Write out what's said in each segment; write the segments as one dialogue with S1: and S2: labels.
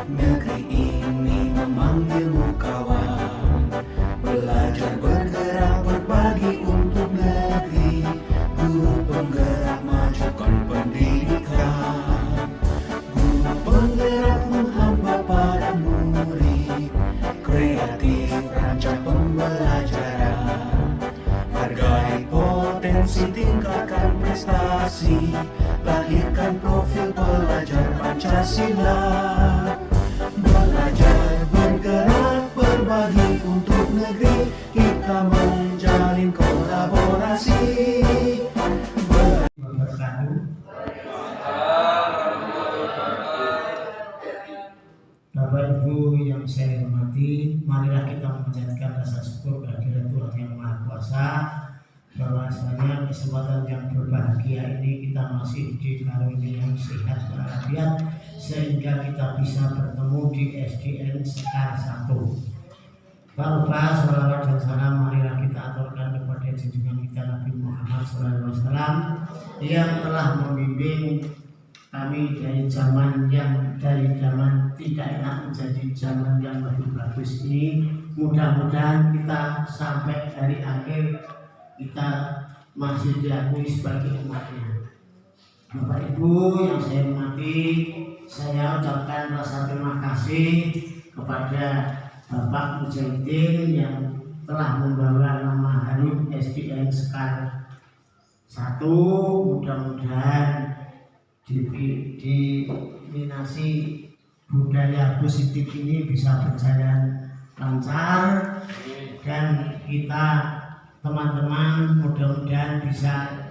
S1: Negeri ini memanggilmu kawan, belajar bergerak berbagi untuk negeri, guru penggerak majukan pendidikan, guru penggerak menghamba pada murid, kreatif rancang pembelajaran, hargai potensi tingkatkan prestasi, lahirkan profil pelajar Pancasila. Belajar bergerak berbagi untuk negeri, kita menjalin kolaborasi.
S2: Bapak Ibu yang saya hormati, marilah kita memanjatkan rasa syukur kehadirat Tuhan Yang Maha Kuasa, bahwasanya kesempatan yang berbahagia ini kita masih dikaruniai sehat walafiat sehingga kita bisa bertemu di SDN Sekar 1. Tak lupa sholawat dan salam marilah kita aturkan kepada junjungan kita Nabi Muhammad SAW yang telah membimbing kami dari zaman tidak enak menjadi zaman yang lebih bagus ini. Mudah-mudahan kita sampai hari akhir kita masih diakui sebagai umatnya. Bapak Ibu yang saya hormati, saya ucapkan rasa terima kasih kepada Bapak Mujahidin yang telah membawa nama harum SDN Sekar 1. Mudah-mudahan diminasi budaya positif ini bisa berjalan lancar dan kita teman-teman mudah-mudahan bisa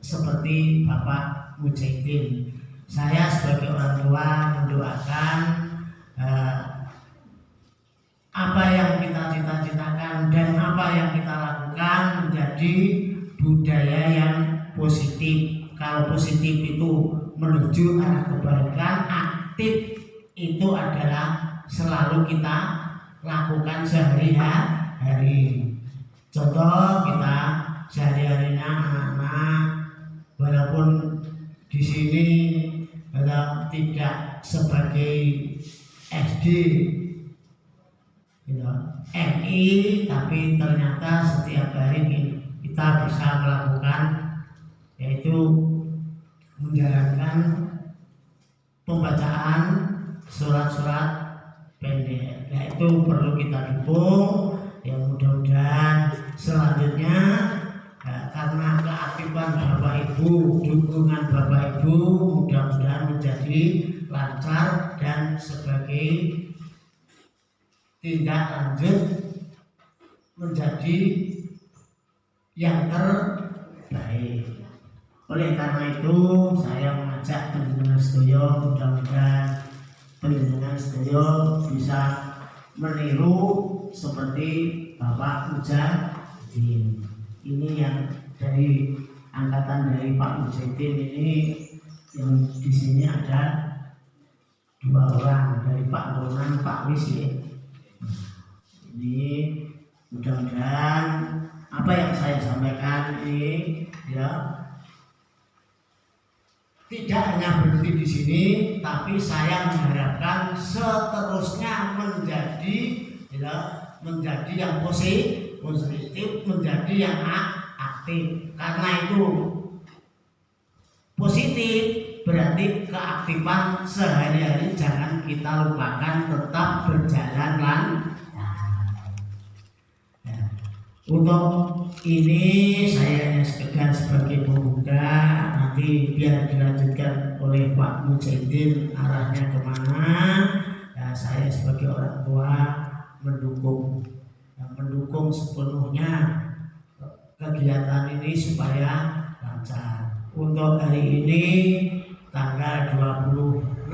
S2: seperti Bapak Mujahidin. Saya sebagai orang tua mendoakan apa yang kita cita-citakan dan apa yang kita lakukan menjadi budaya yang positif. Kalau positif itu menuju arah kebaikan, aktif itu adalah selalu kita lakukan sehari-hari. Contoh kita sehari-harinya anak-anak, walaupun di sini tidak sebagai SD MI, tapi ternyata setiap hari kita bisa melakukan yaitu menjalankan pembacaan surat-surat pendek. Nah, itu perlu kita dukung. Yang mudah-mudahan selanjutnya karena keaktifan Bapak Ibu, dukungan Bapak Ibu mudah-mudahan menjadi lancar dan sebagai tindak lanjut menjadi yang terbaik. Oleh karena itu saya mengajak pendengar sedaya, mudah-mudahan pendengar sedaya bisa meniru seperti Bapak Mujahidin. Ini yang dari angkatan dari Pak Mujahidin ini, yang di sini ada 2 orang dari Pak Ronan, Pak Wis ya. Ini mudah-mudahan apa yang saya sampaikan ini ya tidak hanya berhenti di sini, tapi saya mengharapkan seterusnya menjadi yang positif, menjadi yang aktif. Karena itu positif berarti keaktifan sehari-hari jangan kita lupakan, tetap berjalan lancar. Untuk ini saya hanya sekedar sebagai pembuka, nanti biar dilanjutkan oleh Pak Mujahidin arahnya kemana. Ya, saya sebagai orang tua mendukung sepenuhnya kegiatan ini supaya lancar. Untuk hari ini tanggal 26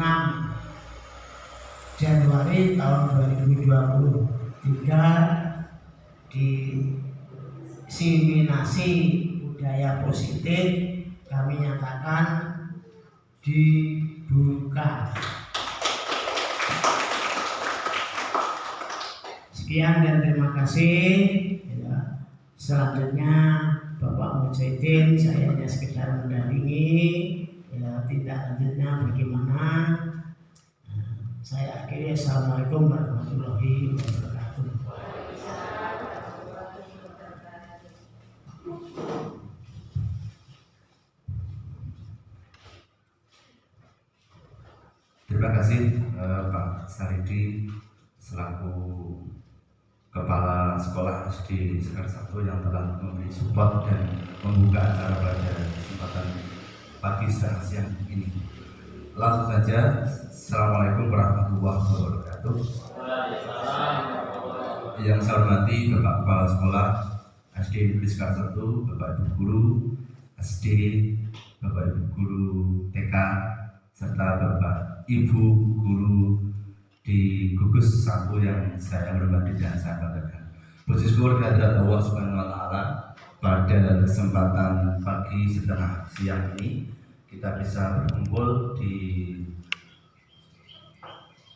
S2: Januari tahun 2023 diseminasi budaya positif, kami nyatakan dibuka. Sekian dan terima kasih. Ya. Selanjutnya Bapak Mujahidin, saya hanya sekedar mendampingi. Ya, tindak lanjutnya bagaimana? Saya akhiri. Assalamualaikum warahmatullahi wabarakatuh.
S3: Terima kasih Pak Saridi selaku Kepala Sekolah SD Sekar 1 yang telah memberi support dan membuka acara pada kesempatan pagi dan siang ini. Langsung saja, Assalamualaikum warahmatullahi wabarakatuh. Yang saya hormati Bapak Kepala Sekolah SD Negeri Sekar 1, Bapak Ibu Guru SD, Bapak Ibu Guru TK, serta Bapak Ibu Guru di gugus 1 yang saya hormati dan saya banggakan. Puji syukur kehadirat Allah Subhanahu wa Ta'ala, pada kesempatan pagi setengah siang ini kita bisa berkumpul di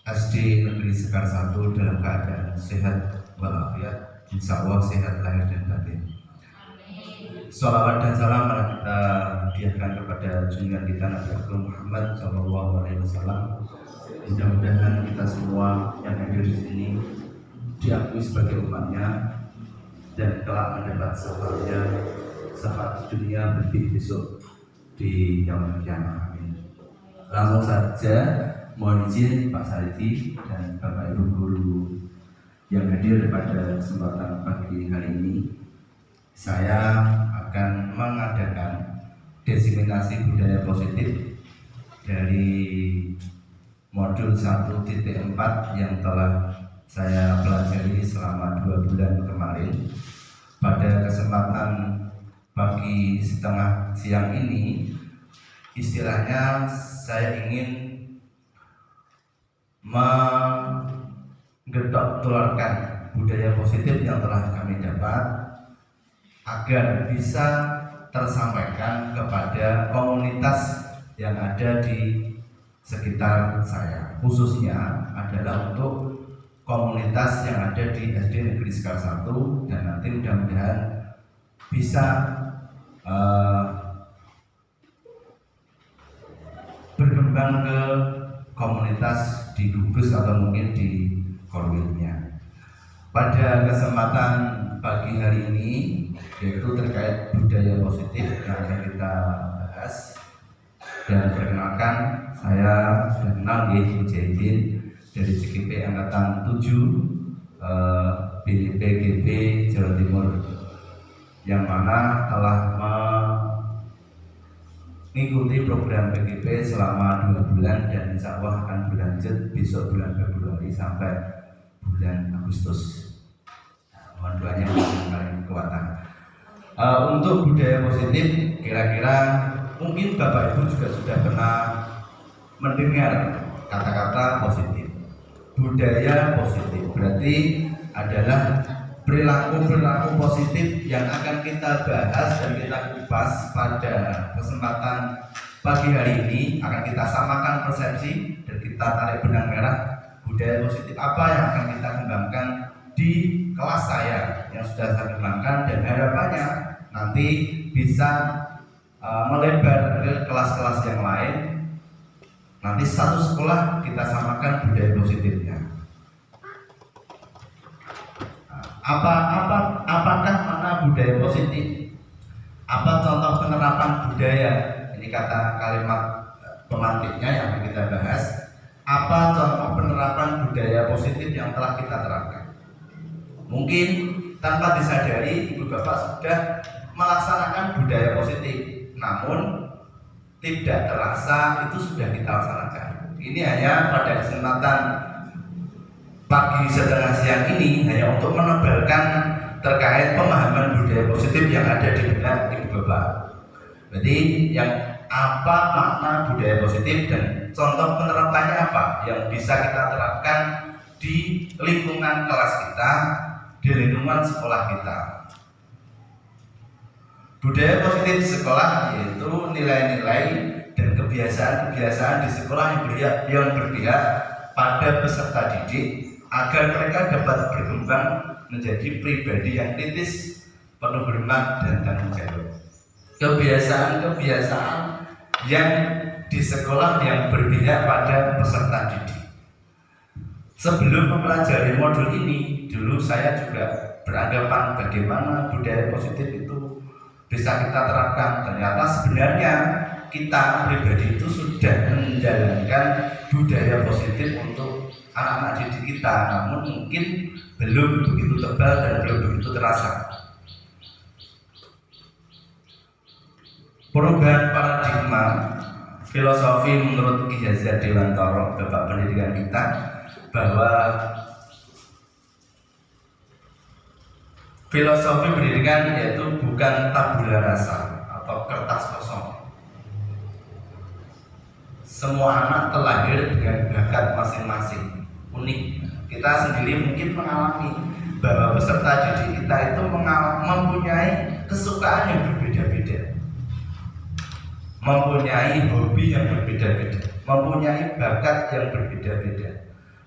S3: SD Negeri Sekar 1 dalam keadaan sehat walafiat, insya Allah sehat lahir dan batin. Sholawat dan salam mari kita hadiahkan kepada junjungan kita Nabi Agung Muhammad SAW. Mudah-mudahan kita semua yang hadir di sini diakui sebagai umatnya dan kelak mendapat syafaat dunia lebih besok di yaumul kiamah. Amin. Langsung saja mohon izin Pak Saridi dan Bapak Ibu Guru yang hadir pada kesempatan pagi hari ini, saya akan mengadakan diseminasi budaya positif dari modul 1.4 yang telah saya pelajari selama 2 bulan kemarin. Pada kesempatan pagi setengah siang ini, istilahnya saya ingin menggetok telurkan budaya positif yang telah kami dapat agar bisa tersampaikan kepada komunitas yang ada di sekitar saya, khususnya adalah untuk komunitas yang ada di SD Negeri Sekar 1, dan nanti mudah-mudahan bisa berkembang ke komunitas di gugus atau mungkin di korwilnya. Pada kesempatan pagi hari ini, yaitu terkait budaya positif yang akan kita bahas. Dan perkenalkan, saya sudah kenal Mujahidin dari CGP Angkatan 7 BPGB Jawa Timur, yang mana telah mengikuti program PGP selama 2 bulan dan insya Allah akan berlanjut besok bulan Februari sampai bulan Agustus. Mohon doanya kalian kekuatan. Untuk budaya positif, kira-kira mungkin Bapak Ibu juga sudah pernah mendengar kata-kata positif. Budaya positif berarti adalah perilaku-perilaku positif yang akan kita bahas dan kita kupas pada kesempatan pagi hari ini. Akan kita samakan persepsi dan kita tarik benang merah budaya positif apa yang akan kita kembangkan di kelas saya yang sudah saya kembangkan, dan harapannya nanti bisa melebar ke kelas-kelas yang lain. Nanti satu sekolah kita samakan budaya positifnya. Apakah mana budaya positif? Apa contoh penerapan budaya? Ini kata kalimat pemantiknya yang akan kita bahas. Apa contoh penerapan budaya positif yang telah kita terapkan? Mungkin tanpa disadari ibu bapak sudah melaksanakan budaya positif, namun tidak terasa itu sudah kita laksanakan. Ini hanya pada kesempatan pagi setengah siang ini hanya untuk menebalkan terkait pemahaman budaya positif yang ada di benak ibu bapak. Jadi yang apa makna budaya positif dan contoh penerapannya apa yang bisa kita terapkan di lingkungan kelas kita di lingkungan sekolah kita. Budaya positif di sekolah yaitu nilai-nilai dan kebiasaan-kebiasaan di sekolah yang berpihak pada peserta didik agar mereka dapat berkembang menjadi pribadi yang kritis, penuh hormat dan tanggung jawab. Kebiasaan-kebiasaan yang di sekolah yang berpihak pada peserta didik. Sebelum mempelajari modul ini, dulu saya juga beranggapan bagaimana budaya positif itu bisa kita terapkan. Ternyata sebenarnya kita pribadi itu sudah menjalankan budaya positif untuk anak-anak didik kita, namun mungkin belum begitu tebal dan belum begitu terasa. Perubahan paradigma filosofi menurut Ki Hajar Dewantara, Bapak Pendidikan kita, bahwa filosofi pendidikan yaitu bukan tabula rasa atau kertas kosong. Semua anak terlahir dengan bakat masing-masing, unik. Kita sendiri mungkin mengalami bahwa peserta didik kita itu mempunyai kesukaan yang berbeda-beda, mempunyai hobi yang berbeda-beda, mempunyai bakat yang berbeda-beda.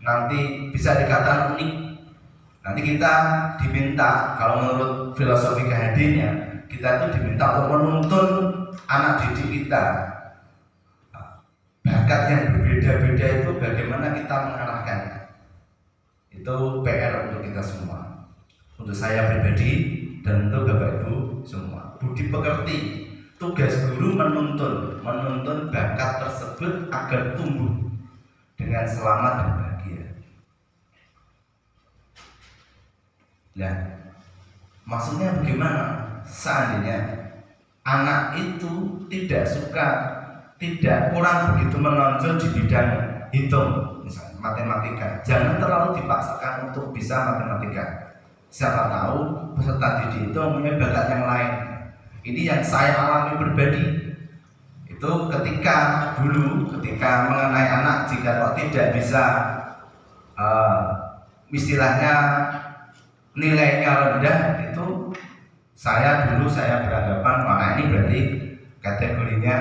S3: Nanti bisa dikatakan unik. Nanti kita diminta, kalau menurut filosofi KHD-nya, kita itu diminta untuk menuntun anak didik kita. Bakat yang berbeda-beda itu bagaimana kita mengarahkannya. Itu PR untuk kita semua, untuk saya pribadi dan untuk Bapak Ibu semua. Budi pekerti, tugas guru menuntun bakat tersebut agar tumbuh dengan selamat dan bahagia. Nah, maksudnya bagaimana? Seandainya anak itu tidak kurang begitu menonjol di bidang hitung, misalnya matematika, jangan terlalu dipaksakan untuk bisa matematika. Siapa tahu peserta didik itu mempunyai bakat yang lain. Ini yang saya alami pribadi. Itu ketika mengenai anak, jika kok tidak bisa istilahnya nilainya rendah, itu saya beranggapan mana ini berarti kategorinya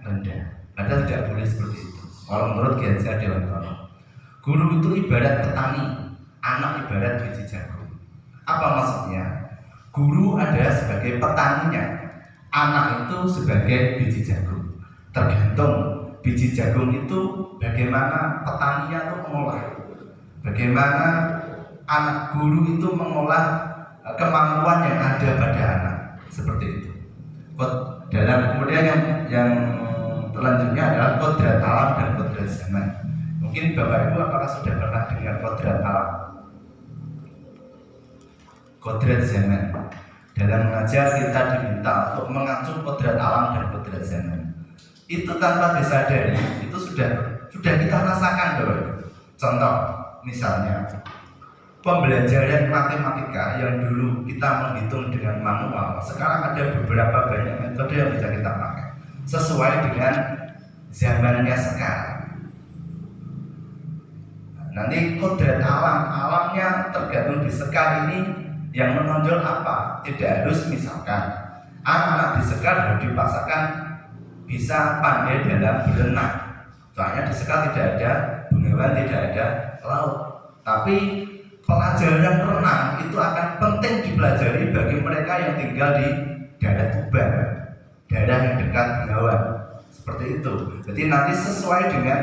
S3: rendah. Padahal tidak boleh seperti itu. Kalau menurut Ki Hajar Dewantara, guru itu ibarat petani, anak ibarat biji jagung. Apa maksudnya? Guru adalah sebagai petaninya, anak itu sebagai biji jagung. Tergantung biji jagung itu bagaimana petaninya itu mengolah, bagaimana anak guru itu mengolah kemampuan yang ada pada anak, seperti itu. Dalam kemudian yang selanjutnya adalah kodrat alam dan kodrat zaman. Mungkin Bapak Ibu apakah sudah pernah dengar kodrat alam, kodrat zaman? Dalam mengajar kita diminta untuk mengacu kodrat alam dan kodrat zaman. Itu tanpa disadari, itu sudah kita rasakan, Bapak Ibu. Contoh, misalnya pembelajaran matematika yang dulu kita menghitung dengan manual, sekarang ada beberapa banyak metode yang bisa kita pakai sesuai dengan zamannya sekarang. Nanti kodrat alamnya tergantung di sekar ini yang menonjol apa. Tidak harus misalkan anak-anak di sekar harus dipaksakan bisa pandai dalam berenang, soalnya di sekar tidak ada bengawan, tidak ada laut. Tapi pelajaran renang itu akan penting dipelajari bagi mereka yang tinggal di daerah Tuban, daerah yang dekat bengawan, seperti itu. Jadi nanti sesuai dengan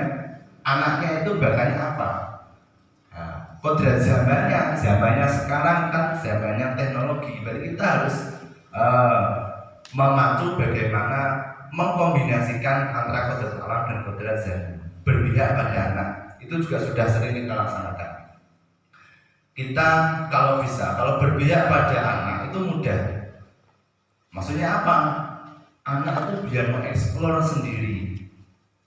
S3: anaknya itu bakatnya apa. Nah, kodrat zamannya sekarang kan zamannya teknologi. Berarti kita harus memacu bagaimana mengkombinasikan antara kodrat alam dan kodrat zaman, berpihak pada anak. Itu juga sudah sering kita laksanakan. Kita kalau berpihak pada anak itu mudah. Maksudnya apa? Anak itu biar mengeksplor sendiri,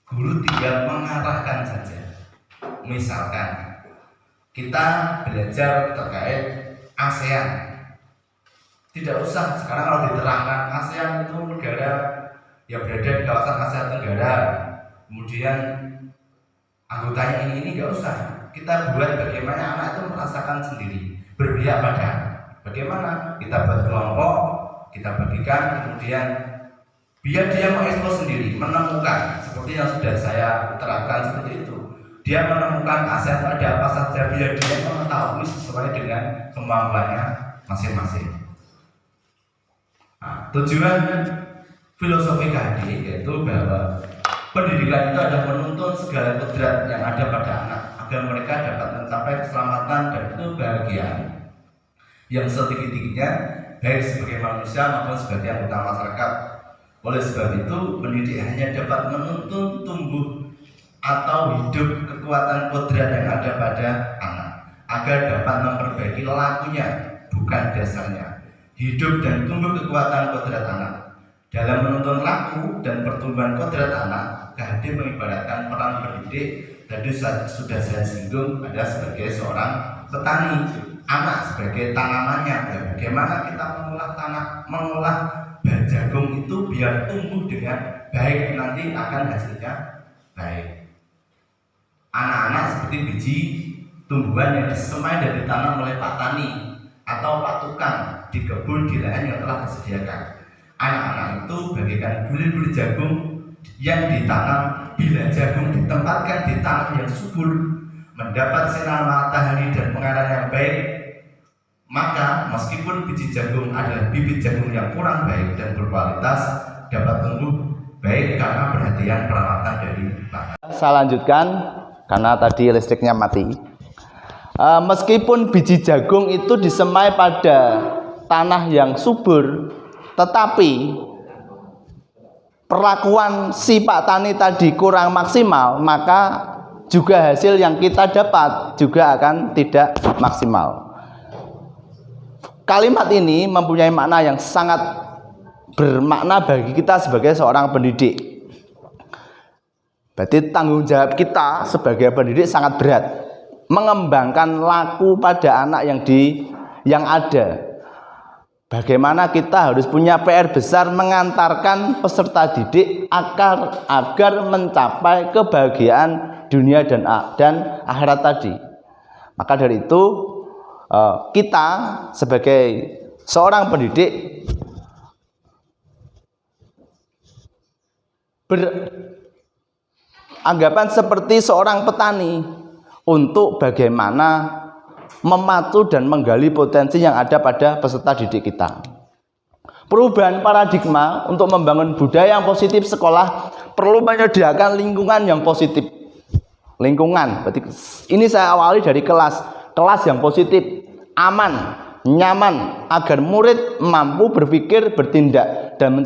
S3: guru tinggal mengarahkan saja. Misalkan kita belajar terkait ASEAN, tidak usah sekarang kalau diterangkan ASEAN itu negara yang berada di kawasan Asia Tenggara, kemudian anggotanya ini nggak usah. Kita buat bagaimana anak itu merasakan sendiri, berpihak pada anak. Bagaimana? Kita buat kelompok, kita bagikan, kemudian biar dia mengekspos sendiri, menemukan seperti yang sudah saya terapkan seperti itu. Dia menemukan aset ada apa saja, biar dia mengetahui sesuai dengan kemampuannya masing-masing. Nah, tujuan filosofi KD yaitu bahwa pendidikan itu adalah menuntun segala kodrat yang ada pada anak agar mereka dapat mencapai keselamatan dan kebahagiaan yang setinggi-tingginya, baik sebagai manusia maupun sebagai anggota masyarakat. Oleh sebab itu, pendidik hanya dapat menuntun tumbuh atau hidup kekuatan kodrat yang ada pada anak agar dapat memperbaiki lakunya, bukan dasarnya. Hidup dan tumbuh kekuatan kodrat anak. Dalam menuntun laku dan pertumbuhan kodrat anak, KHD mengibaratkan peran pendidik. Tadi sudah saya singgung, ada sebagai seorang petani, anak sebagai tanamannya. Bagaimana kita mengolah tanah, mengolah jagung itu biar tumbuh dengan baik, nanti akan hasilnya baik. Anak-anak seperti biji tumbuhan yang disemai dan ditanam oleh Pak Tani atau Pak Tukang di kebun di lahan yang telah disediakan. Anak-anak itu bagaikan bulir-bulir jagung yang ditanam. Bila jagung ditempatkan di tanah yang subur, mendapat sinar matahari dan pengaruh yang baik, maka meskipun biji jagung adalah bibit jagung yang kurang baik dan berkualitas, dapat tumbuh baik karena perhatian perawatan dari tanah.
S4: Saya lanjutkan karena tadi listriknya mati. Meskipun biji jagung itu disemai pada tanah yang subur, tetapi perlakuan si Pak Tani tadi kurang maksimal, maka juga hasil yang kita dapat juga akan tidak maksimal. Kalimat ini mempunyai makna yang sangat bermakna bagi kita sebagai seorang pendidik. Berarti tanggung jawab kita sebagai pendidik sangat berat, mengembangkan laku pada anak yang ada. Bagaimana kita harus punya PR besar mengantarkan peserta didik agar mencapai kebahagiaan dunia dan akhirat tadi. Maka dari itu kita sebagai seorang pendidik beranggapan seperti seorang petani untuk bagaimana memacu dan menggali potensi yang ada pada peserta didik kita. Perubahan paradigma untuk membangun budaya yang positif sekolah perlu menyediakan lingkungan yang positif. Lingkungan, berarti ini saya awali dari kelas yang positif, aman, nyaman, agar murid mampu berpikir, bertindak, dan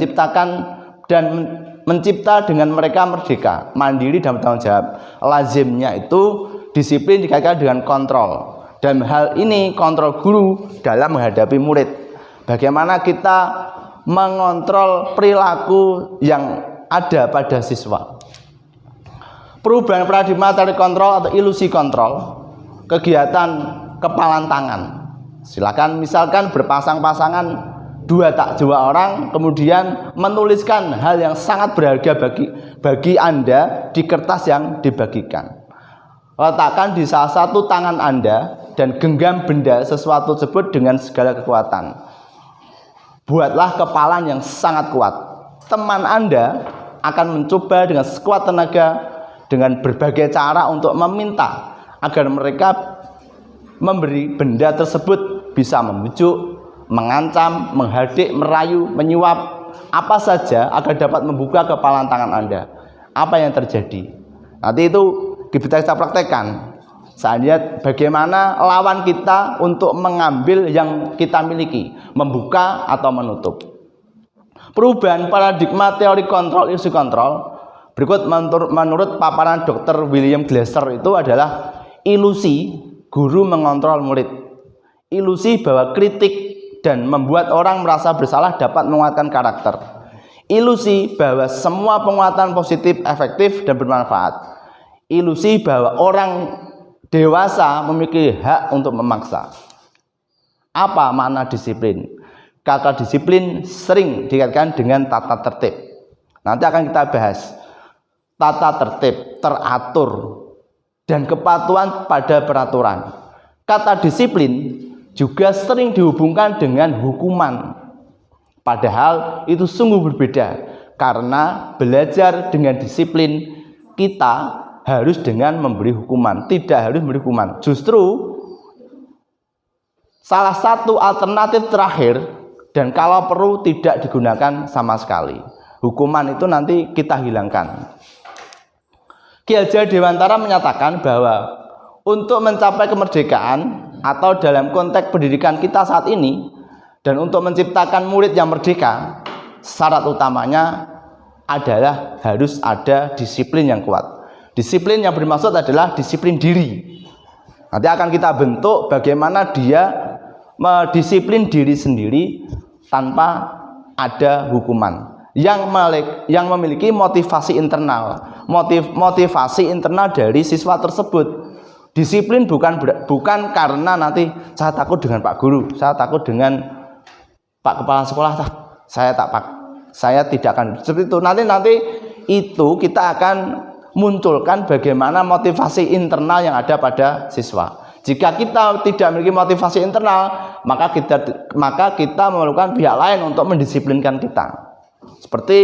S4: mencipta dengan mereka merdeka, mandiri, dan bertanggung jawab. Lazimnya itu disiplin dikaitkan dengan kontrol. Dan hal ini kontrol guru dalam menghadapi murid. Bagaimana kita mengontrol perilaku yang ada pada siswa. Perubahan paradigma dari kontrol atau ilusi kontrol. Kegiatan kepalan tangan. Silakan misalkan berpasang-pasangan dua orang, kemudian menuliskan hal yang sangat berharga bagi Anda di kertas yang dibagikan. Letakkan di salah satu tangan Anda dan genggam benda sesuatu tersebut dengan segala kekuatan. Buatlah kepalan yang sangat kuat. Teman Anda akan mencoba dengan sekuat tenaga dengan berbagai cara untuk meminta agar mereka memberi benda tersebut, bisa membujuk, mengancam, menghadik, merayu, menyuap, apa saja agar dapat membuka kepalan tangan Anda. Apa yang terjadi? Nanti itu kita praktekkan. Saya lihat bagaimana lawan kita untuk mengambil yang kita miliki, membuka atau menutup. Perubahan paradigma teori kontrol, ilusi kontrol. Berikut menurut paparan Dr. William Glasser itu adalah ilusi guru mengontrol murid. Ilusi bahwa kritik dan membuat orang merasa bersalah dapat menguatkan karakter. Ilusi bahwa semua penguatan positif, efektif, dan bermanfaat. Ilusi bahwa orang dewasa memiliki hak untuk memaksa. Apa makna disiplin? Kata disiplin sering dikaitkan dengan tata tertib. Nanti akan kita bahas. Tata tertib, teratur, dan kepatuhan pada peraturan. Kata disiplin juga sering dihubungkan dengan hukuman. Padahal itu sungguh berbeda, karena belajar dengan disiplin kita harus dengan memberi hukuman, tidak harus memberi hukuman. Justru salah satu alternatif terakhir, dan kalau perlu tidak digunakan sama sekali. Hukuman itu nanti kita hilangkan. Ki Hajar Dewantara menyatakan bahwa untuk mencapai kemerdekaan atau dalam konteks pendidikan kita saat ini, dan untuk menciptakan murid yang merdeka, syarat utamanya adalah harus ada disiplin yang kuat. Disiplin yang bermaksud adalah disiplin diri. Nanti akan kita bentuk bagaimana dia mendisiplin diri sendiri tanpa ada hukuman. Yang memiliki motivasi internal, motivasi internal dari siswa tersebut. Disiplin bukan karena nanti saya takut dengan Pak Guru, saya takut dengan Pak Kepala Sekolah, saya tidak akan seperti itu. Nanti itu kita akan munculkan bagaimana motivasi internal yang ada pada siswa. Jika kita tidak memiliki motivasi internal, maka kita memerlukan pihak lain untuk mendisiplinkan kita. Seperti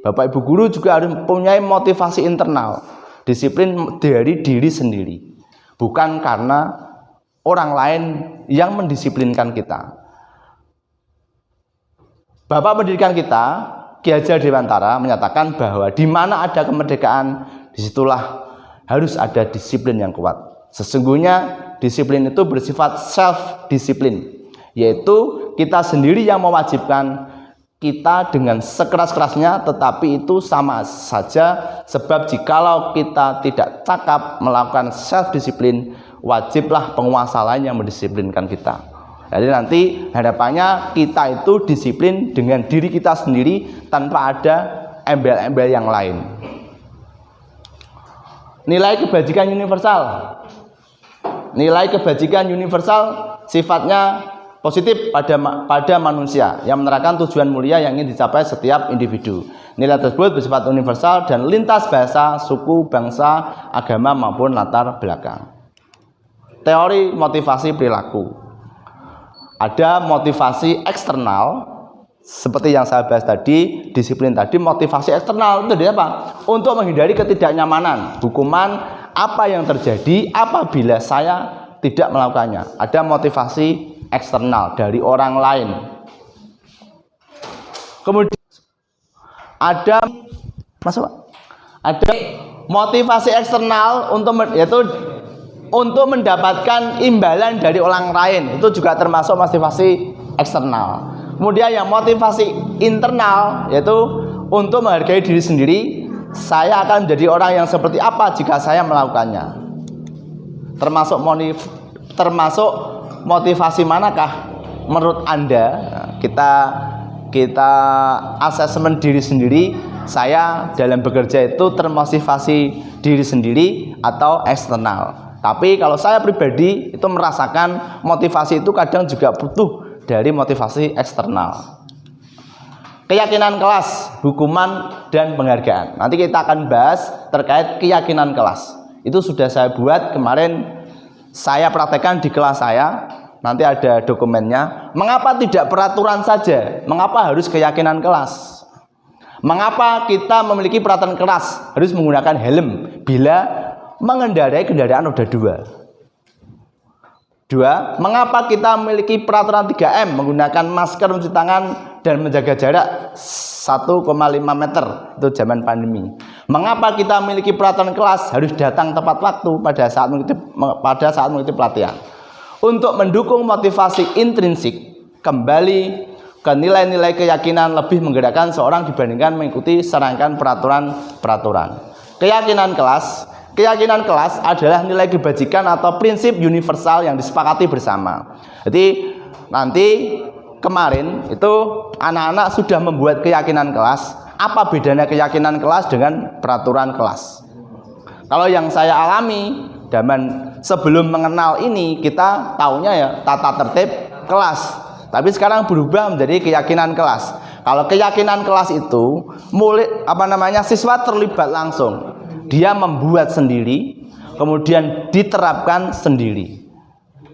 S4: Bapak Ibu guru juga harus mempunyai motivasi internal, disiplin dari diri sendiri, bukan karena orang lain yang mendisiplinkan kita. Bapak pendidikan kita, Ki Hajar Dewantara, menyatakan bahwa di mana ada kemerdekaan, disitulah harus ada disiplin yang kuat. Sesungguhnya disiplin itu bersifat self-disiplin, yaitu kita sendiri yang mewajibkan kita dengan sekeras-kerasnya, tetapi itu sama saja, sebab jikalau kita tidak cakap melakukan self-disiplin, wajiblah penguasa lain yang mendisiplinkan kita. Jadi nanti harapannya kita itu disiplin dengan diri kita sendiri tanpa ada embel-embel yang lain. Nilai kebajikan universal. Nilai kebajikan universal sifatnya positif pada manusia yang menerapkan tujuan mulia yang ingin dicapai setiap individu. Nilai tersebut bersifat universal dan lintas bahasa, suku, bangsa, agama maupun latar belakang. Teori motivasi perilaku. Ada motivasi eksternal seperti yang saya bahas tadi, disiplin tadi. Motivasi eksternal itu apa? Untuk menghindari ketidaknyamanan, hukuman, apa yang terjadi apabila saya tidak melakukannya. Ada motivasi eksternal dari orang lain. Kemudian ada motivasi eksternal yaitu untuk mendapatkan imbalan dari orang lain. Itu juga termasuk motivasi eksternal. Kemudian yang motivasi internal yaitu untuk menghargai diri sendiri. Saya akan menjadi orang yang seperti apa jika saya melakukannya. Termasuk motivasi manakah menurut Anda? Kita asesmen diri sendiri. Saya dalam bekerja itu termotivasi diri sendiri atau eksternal. Tapi kalau saya pribadi itu merasakan motivasi itu kadang juga butuh dari motivasi eksternal. Keyakinan kelas, hukuman, dan penghargaan. Nanti kita akan bahas terkait keyakinan kelas. Itu sudah saya buat kemarin, saya praktekkan di kelas saya. Nanti ada dokumennya. Mengapa tidak peraturan saja? Mengapa harus keyakinan kelas? Mengapa kita memiliki peraturan kelas harus menggunakan helm bila mengendarai kendaraan roda 2? Mengapa kita memiliki peraturan 3M menggunakan masker, mencuci tangan, dan menjaga jarak 1,5 meter itu zaman pandemi? Mengapa kita memiliki peraturan kelas harus datang tepat waktu pada saat mengikuti pelatihan? Untuk mendukung motivasi intrinsik, kembali ke nilai-nilai keyakinan lebih menggerakkan seorang dibandingkan mengikuti serangkaian peraturan. Keyakinan kelas adalah nilai kebajikan atau prinsip universal yang disepakati bersama. Jadi nanti kemarin itu anak-anak sudah membuat keyakinan kelas. Apa bedanya keyakinan kelas dengan peraturan kelas? Kalau yang saya alami zaman sebelum mengenal ini, kita taunya ya tata tertib kelas. Tapi sekarang berubah menjadi keyakinan kelas. Kalau keyakinan kelas itu siswa terlibat langsung. Dia membuat sendiri, kemudian diterapkan sendiri.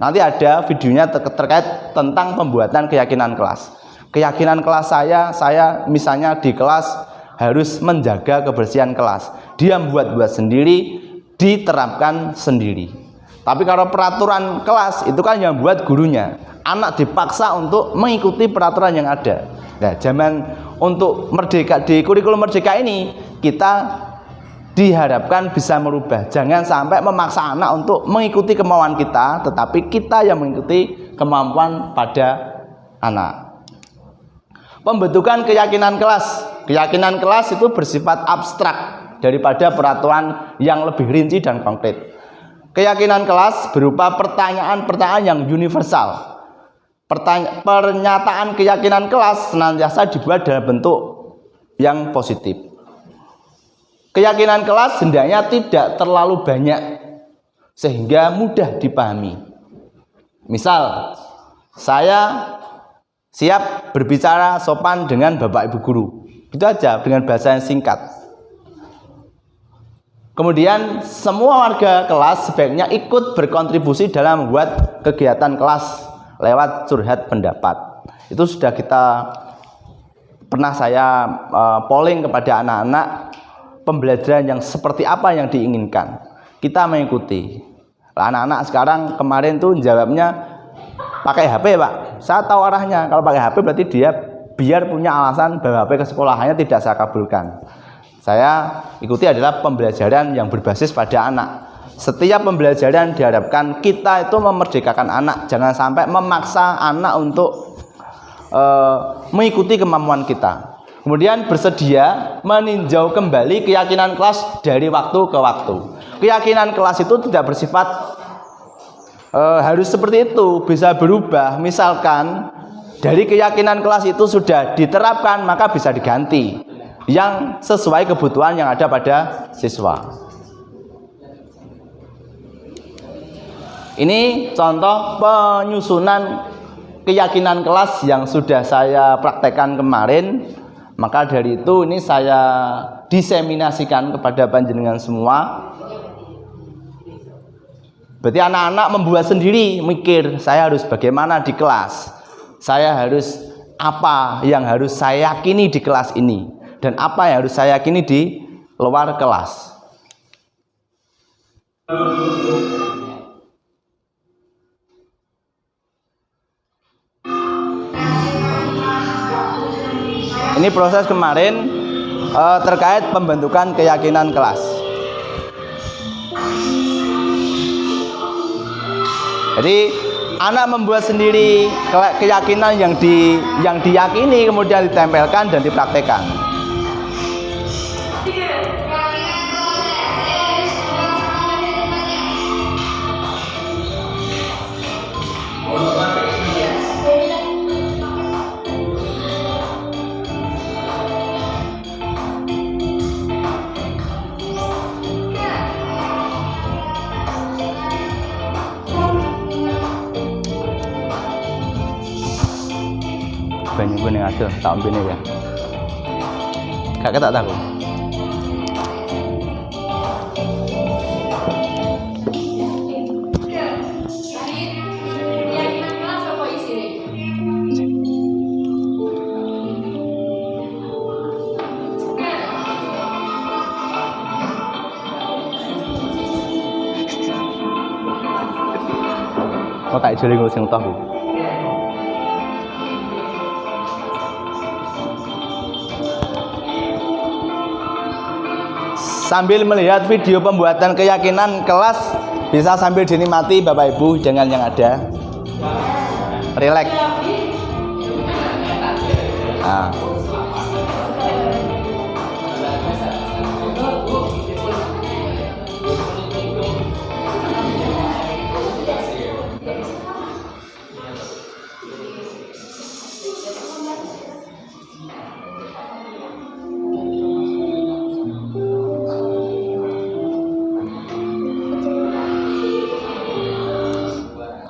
S4: Nanti ada videonya terkait tentang pembuatan keyakinan kelas. Keyakinan kelas saya misalnya di kelas harus menjaga kebersihan kelas. Dia buat sendiri, diterapkan sendiri. Tapi kalau peraturan kelas itu kan yang buat gurunya. Anak dipaksa untuk mengikuti peraturan yang ada. Nah, zaman untuk merdeka di kurikulum merdeka ini kita diharapkan bisa merubah. Jangan sampai memaksa anak untuk mengikuti kemauan kita, tetapi kita yang mengikuti kemampuan pada anak. Pembentukan keyakinan kelas. Keyakinan kelas itu bersifat abstrak daripada peraturan yang lebih rinci dan konkret. Keyakinan kelas berupa pertanyaan-pertanyaan yang universal. Pernyataan keyakinan kelas senantiasa dibuat dalam bentuk yang positif. Keyakinan kelas hendaknya tidak terlalu banyak sehingga mudah dipahami. Misal, saya siap berbicara sopan dengan Bapak Ibu guru. Itu aja dengan bahasa yang singkat. Kemudian semua warga kelas sebaiknya ikut berkontribusi dalam membuat kegiatan kelas lewat curhat pendapat. Itu sudah pernah saya polling kepada anak-anak pembelajaran yang seperti apa yang diinginkan. Kita mengikuti. Anak-anak sekarang kemarin tuh jawabnya pakai HP, Pak. Saya tahu arahnya. Kalau pakai HP berarti dia biar punya alasan bawa HP ke sekolahannya tidak saya kabulkan. Saya ikuti adalah pembelajaran yang berbasis pada anak. Setiap pembelajaran diharapkan kita itu memerdekakan anak. Jangan sampai memaksa anak untuk mengikuti kemampuan kita. Kemudian bersedia meninjau kembali keyakinan kelas dari waktu ke waktu. Keyakinan kelas itu tidak bersifat harus seperti itu, bisa berubah. Misalkan dari keyakinan kelas itu sudah diterapkan, maka bisa diganti yang sesuai kebutuhan yang ada pada siswa. Ini contoh penyusunan keyakinan kelas yang sudah saya praktekkan kemarin. Maka dari itu ini saya diseminasikan kepada panjenengan semua. Berarti anak-anak membuat sendiri, mikir saya harus bagaimana di kelas. Saya harus apa yang harus saya yakini di kelas ini dan apa yang harus saya yakini di luar kelas. Ini proses kemarin terkait pembentukan keyakinan kelas. Jadi anak membuat sendiri keyakinan yang diyakini, kemudian ditempelkan dan dipraktekkan. Banyak gue nih ada, tak ambil ya. Kakak tak tahu. Mau tak jadi gue sing tahu. Sambil melihat video pembuatan keyakinan kelas, bisa sambil dinikmati Bapak Ibu dengan yang ada. Relax. Nah.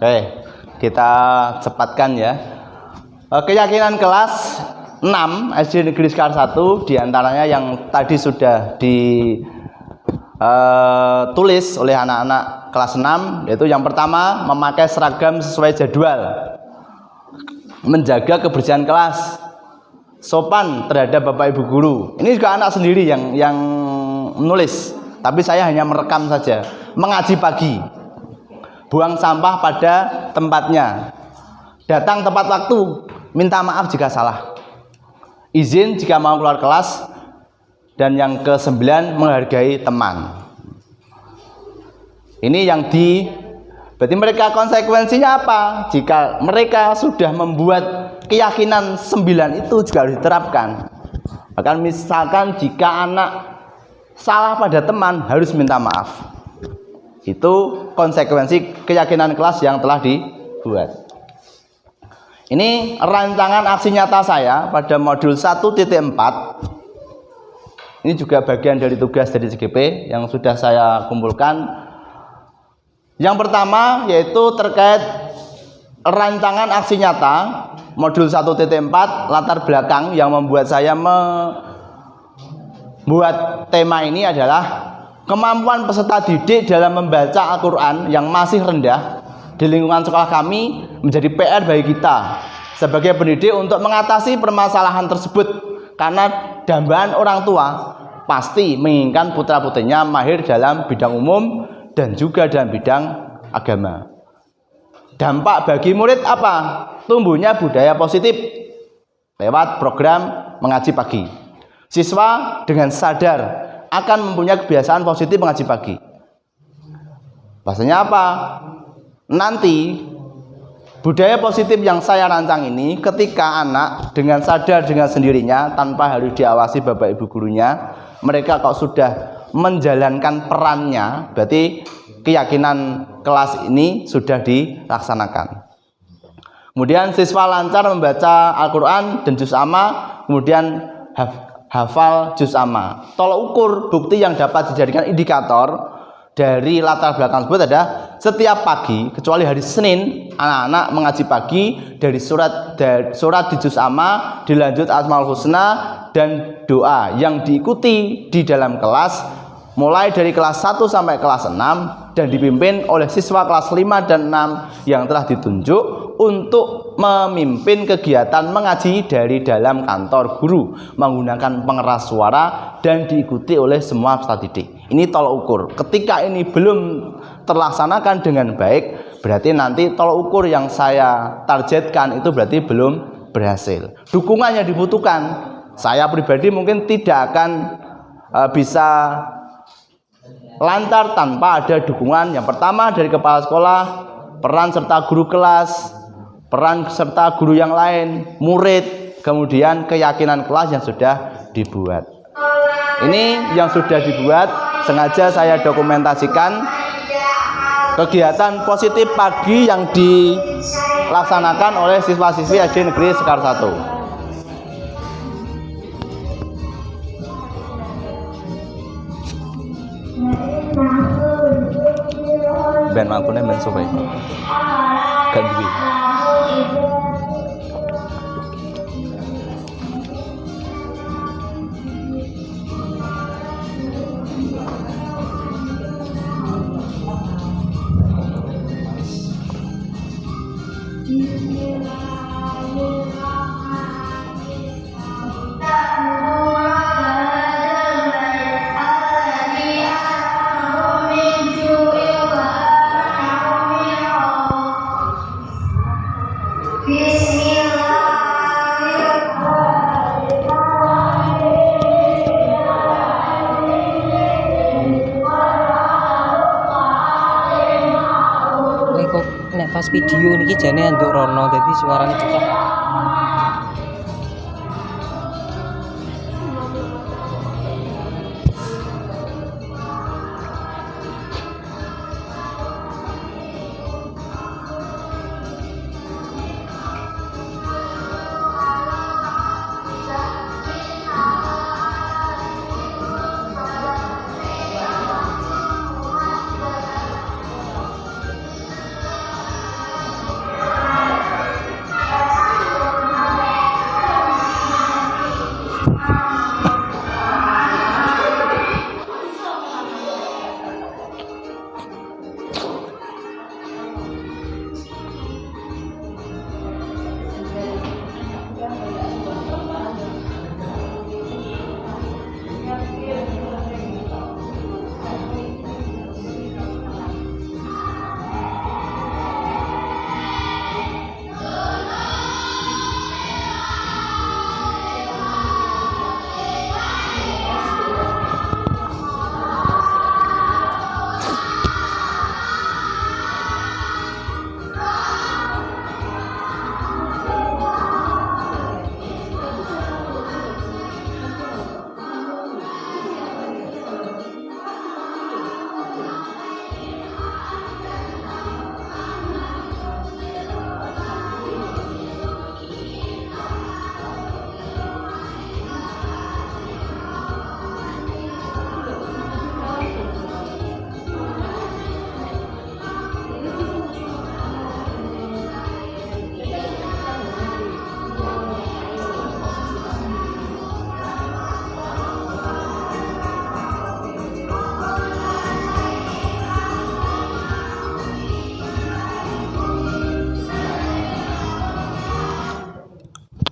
S4: Oke, kita cepatkan ya. Keyakinan kelas 6 SD Negeri Sekar 1 diantaranya yang tadi sudah tulis oleh anak-anak kelas 6, yaitu yang pertama memakai seragam sesuai jadwal, menjaga kebersihan kelas, sopan terhadap bapak ibu guru. Ini juga anak sendiri yang menulis, tapi saya hanya merekam saja. Mengaji pagi, buang sampah pada tempatnya, datang tepat waktu, minta maaf jika salah, izin jika mau keluar kelas, dan yang ke-9 menghargai teman. Ini yang berarti mereka konsekuensinya apa? Jika mereka sudah membuat keyakinan 9 itu juga harus diterapkan. Bahkan misalkan jika anak salah pada teman harus minta maaf. Itu konsekuensi keyakinan kelas yang telah dibuat. Ini rancangan aksi nyata saya pada modul 1.4. Ini juga bagian dari tugas dari CGP yang sudah saya kumpulkan. Yang pertama yaitu terkait rancangan aksi nyata modul 1.4, latar belakang yang membuat saya membuat tema ini adalah kemampuan peserta didik dalam membaca Al-Quran yang masih rendah di lingkungan sekolah kami menjadi PR bagi kita sebagai pendidik untuk mengatasi permasalahan tersebut, karena dambaan orang tua pasti menginginkan putra-putrinya mahir dalam bidang umum dan juga dalam bidang agama. Dampak bagi murid apa? Tumbuhnya budaya positif lewat program mengaji pagi. Siswa dengan sadar akan mempunyai kebiasaan positif mengaji pagi. Bahasanya apa? Nanti budaya positif yang saya rancang ini, ketika anak dengan sadar dengan sendirinya tanpa harus diawasi bapak ibu gurunya, mereka kok sudah menjalankan perannya, berarti keyakinan kelas ini sudah dilaksanakan. Kemudian siswa lancar membaca Al-Quran dan juz amma, kemudian hafal juz amma. Tolak ukur bukti yang dapat dijadikan indikator dari latar belakang tersebut adalah setiap pagi kecuali hari Senin anak-anak mengaji pagi dari surat di juz amma, dilanjut Asmaul Husna dan doa yang diikuti di dalam kelas mulai dari kelas 1 sampai kelas 6 dan dipimpin oleh siswa kelas 5 dan 6 yang telah ditunjuk untuk memimpin kegiatan mengaji dari dalam kantor guru menggunakan pengeras suara dan diikuti oleh semua peserta didik. Ini tolak ukur. Ketika ini belum terlaksanakan dengan baik, berarti nanti tolak ukur yang saya targetkan itu berarti belum berhasil. Dukungan yang dibutuhkan, saya pribadi mungkin tidak akan bisa lancar tanpa ada dukungan. Yang pertama dari kepala sekolah, peran serta guru kelas, peran serta guru yang lain, murid, kemudian keyakinan kelas yang sudah dibuat. Ini yang sudah dibuat, sengaja saya dokumentasikan kegiatan positif pagi yang dilaksanakan oleh siswa-siswi SD Negeri Sekar 1. Ben mangkune ben sore. Kan duwe.
S5: Pas video niki jane anduk rono dadi suarane pecah.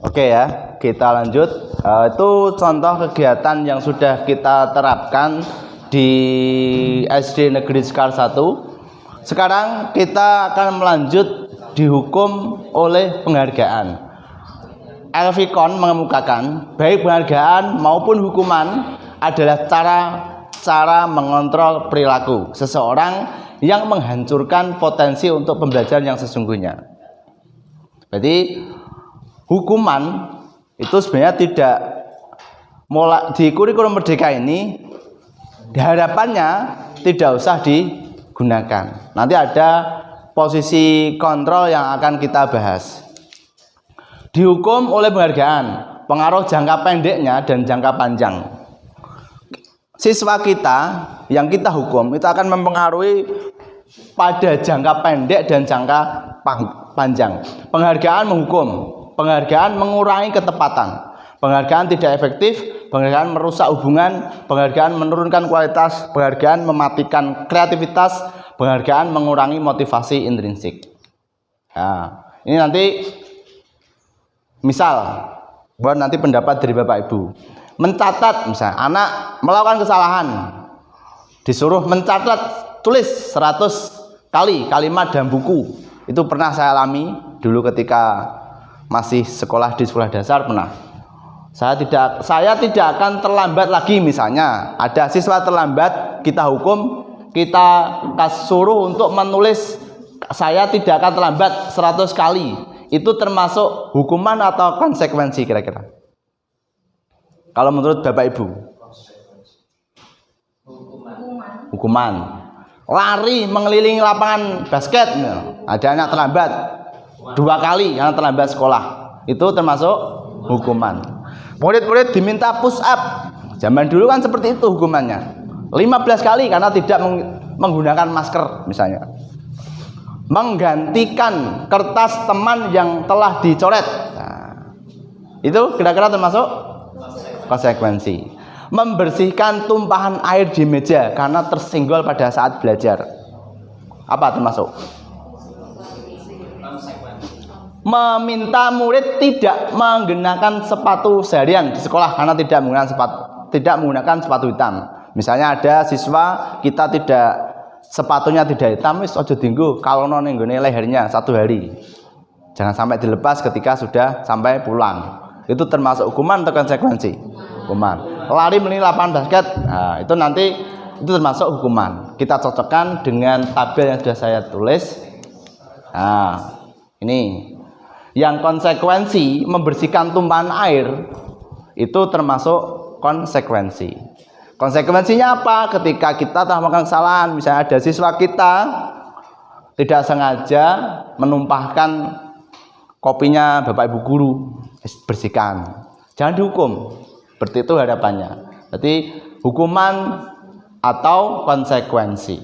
S4: Oke ya, kita lanjut. Itu contoh kegiatan yang sudah kita terapkan di SD Negeri Sekar 1. Sekarang kita akan melanjut dihukum oleh penghargaan. Elvikon mengemukakan baik penghargaan maupun hukuman adalah cara mengontrol perilaku seseorang yang menghancurkan potensi untuk pembelajaran yang sesungguhnya. Jadi hukuman itu sebenarnya tidak mulai di kurikulum Merdeka ini, harapannya tidak usah digunakan. Nanti ada posisi kontrol yang akan kita bahas. Dihukum oleh penghargaan, pengaruh jangka pendeknya dan jangka panjang. Siswa kita yang kita hukum itu akan mempengaruhi pada jangka pendek dan jangka panjang. Penghargaan menghukum, penghargaan mengurangi ketepatan, penghargaan tidak efektif, penghargaan merusak hubungan, penghargaan menurunkan kualitas, penghargaan mematikan kreativitas, penghargaan mengurangi motivasi intrinsik. Nah, ini nanti misal buat nanti pendapat dari Bapak Ibu. Mencatat, misalnya anak melakukan kesalahan, disuruh mencatat, tulis 100 kali kalimat dalam buku. Itu pernah saya alami dulu ketika masih sekolah di sekolah dasar pernah. Saya tidak akan terlambat lagi. Misalnya ada siswa terlambat, kita hukum, kita suruh untuk menulis saya tidak akan terlambat 100 kali. Itu termasuk hukuman atau konsekuensi kira-kira? Kalau menurut Bapak Ibu? Hukuman. Lari mengelilingi lapangan basket, ada anak terlambat 2 kali karena terlambat sekolah, itu termasuk hukuman. Murid-murid diminta push up, zaman dulu kan seperti itu hukumannya, 15 kali karena tidak menggunakan masker misalnya. Menggantikan kertas teman yang telah dicoret, nah, itu kira-kira termasuk konsekuensi. Membersihkan tumpahan air di meja karena tersenggol pada saat belajar, apa termasuk? Meminta murid tidak menggunakan sepatu seharian di sekolah karena tidak menggunakan sepatu hitam. Misalnya ada siswa kita sepatunya tidak hitam, wis ojo dinggo kalau nenggone lehernya 1 hari. Jangan sampai dilepas ketika sudah sampai pulang. Itu termasuk hukuman atau konsekuensi? Hukuman. Lari meliling lapangan basket, nah, itu nanti itu termasuk hukuman. Kita cocokkan dengan tabel yang sudah saya tulis. Nah, ini yang konsekuensi membersihkan tumpahan air itu termasuk konsekuensi. Konsekuensinya apa? Ketika kita telah melakukan kesalahan, misalnya ada siswa kita tidak sengaja menumpahkan kopinya Bapak Ibu guru, bersihkan, jangan dihukum. Seperti itu harapannya. Jadi hukuman atau konsekuensi.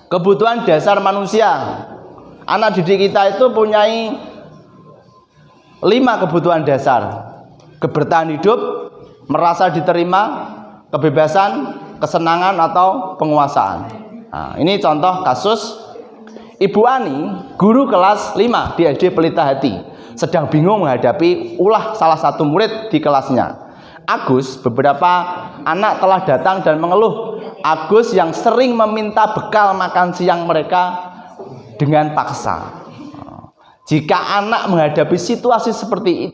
S4: Kebutuhan dasar manusia. Anak didik kita itu punyai 5 kebutuhan dasar. Kebertahan hidup, merasa diterima, kebebasan, kesenangan atau penguasaan. Nah, ini contoh kasus Ibu Ani, guru kelas 5 di SD Pelita Hati, sedang bingung menghadapi ulah salah satu murid di kelasnya. Agus, beberapa anak telah datang dan mengeluh. Agus yang sering meminta bekal makan siang mereka dengan paksa. Jika anak menghadapi situasi seperti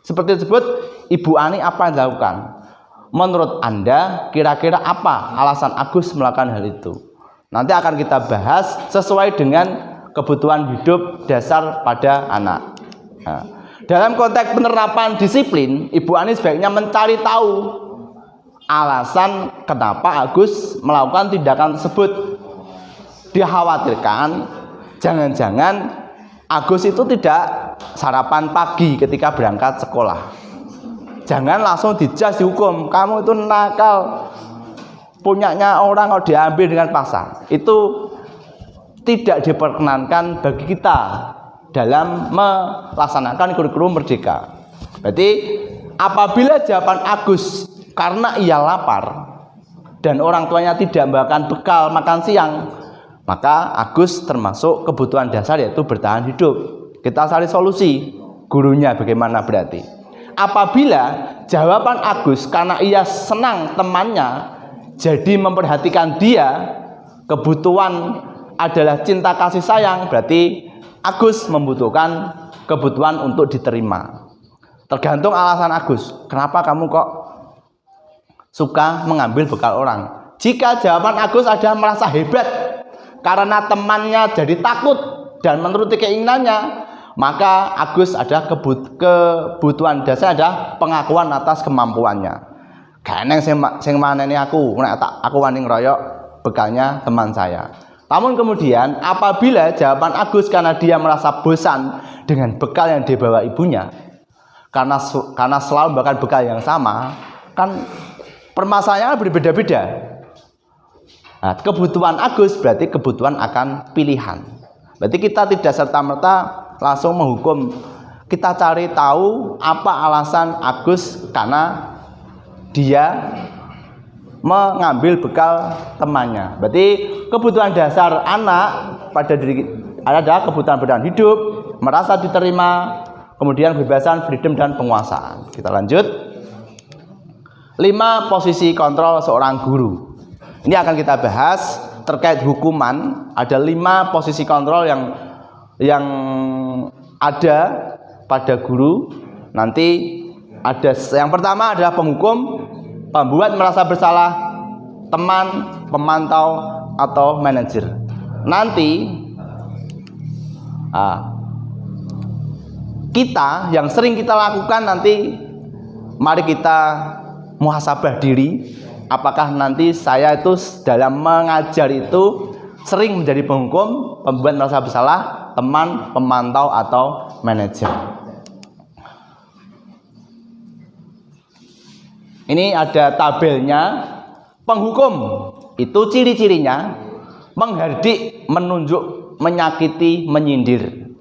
S4: tersebut, Ibu Ani apa yang dilakukan? Menurut Anda, kira-kira apa alasan Agus melakukan hal itu? Nanti akan kita bahas sesuai dengan kebutuhan hidup dasar pada anak. Nah, dalam konteks penerapan disiplin, Ibu Ani sebaiknya mencari tahu alasan kenapa Agus melakukan tindakan tersebut. Dikhawatirkan jangan-jangan Agus itu tidak sarapan pagi ketika berangkat sekolah. Jangan langsung dijas dihukum, kamu itu nakal, punyanya orang kalau diambil dengan paksa. Itu tidak diperkenankan bagi kita dalam melaksanakan kurikulum Merdeka. Berarti apabila jawaban Agus karena ia lapar dan orang tuanya tidak membawakan bekal makan siang, maka Agus termasuk kebutuhan dasar yaitu bertahan hidup. Kita cari solusi. gurunya bagaimana berarti? Apabila jawaban Agus karena ia senang temannya, jadi memperhatikan dia, kebutuhan adalah cinta kasih sayang, berarti Agus membutuhkan kebutuhan untuk diterima. Tergantung alasan Agus. Kenapa kamu kok suka mengambil bekal orang? Jika jawaban Agus adalah merasa hebat karena temannya jadi takut dan menuruti keinginannya, maka Agus ada kebutuhan dasar adalah pengakuan atas kemampuannya. Ganeng sing maneni aku, nek aku wani ngeroyok bekalnya teman saya. Namun kemudian apabila jawaban Agus karena dia merasa bosan dengan bekal yang dibawa ibunya, karena selalu bahkan bekal yang sama, kan permasalahannya berbeda-beda. Nah, kebutuhan Agus berarti kebutuhan akan pilihan. Berarti kita tidak serta-merta langsung menghukum. Kita cari tahu apa alasan Agus karena dia mengambil bekal temannya. Berarti kebutuhan dasar anak pada diri adalah kebutuhan bertahan hidup, merasa diterima, kemudian kebebasan, freedom, dan penguasaan. Kita lanjut. 5 posisi kontrol seorang guru. Ini akan kita bahas terkait hukuman. Ada 5 posisi kontrol yang ada pada guru. Nanti ada yang pertama adalah penghukum, pembuat merasa bersalah, teman, pemantau, atau manajer. Nanti kita yang sering kita lakukan, nanti mari kita muhasabah diri. Apakah nanti saya itu dalam mengajar itu sering menjadi penghukum, pembuat merasa bersalah, teman, pemantau, atau manajer. Ini ada tabelnya. Penghukum itu ciri-cirinya menghardik, menunjuk, menyakiti, menyindir.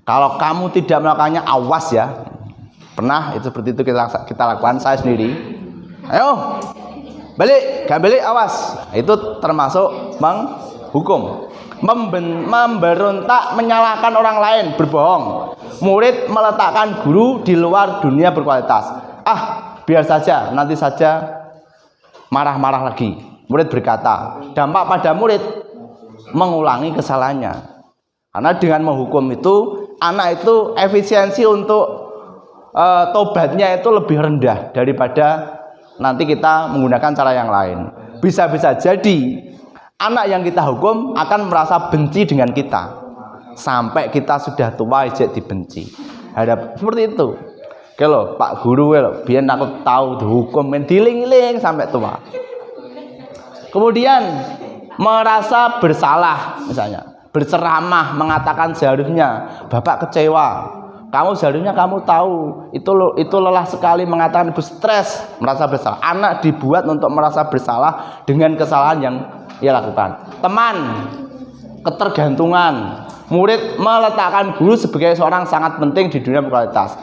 S4: Kalau kamu tidak melakukannya, awas ya. Pernah itu seperti itu kita lakukan, saya sendiri. Ayo balik, gak balik, awas. Itu termasuk menghukum. Memberontak, menyalahkan orang lain, berbohong. Murid meletakkan guru di luar dunia berkualitas. Biar saja, nanti saja marah-marah lagi. Murid berkata, dampak pada murid mengulangi kesalahannya. Karena dengan menghukum itu, anak itu efisiensi untuk tobatnya itu lebih rendah daripada nanti kita menggunakan cara yang lain. Bisa-bisa jadi anak yang kita hukum akan merasa benci dengan kita sampai kita sudah tua ijek dibenci. Ada seperti itu. Kalau Pak Guru, biar aku tahu dihukum diling-ling sampai tua. Kemudian merasa bersalah, misalnya berceramah mengatakan seharusnya Bapak kecewa. Kamu seharusnya kamu tahu itu lelah sekali, mengatakan ibu stres, merasa bersalah. Anak dibuat untuk merasa bersalah dengan kesalahan yang ia lakukan. Teman, ketergantungan. Murid meletakkan guru sebagai seorang sangat penting di dunia berkualitas.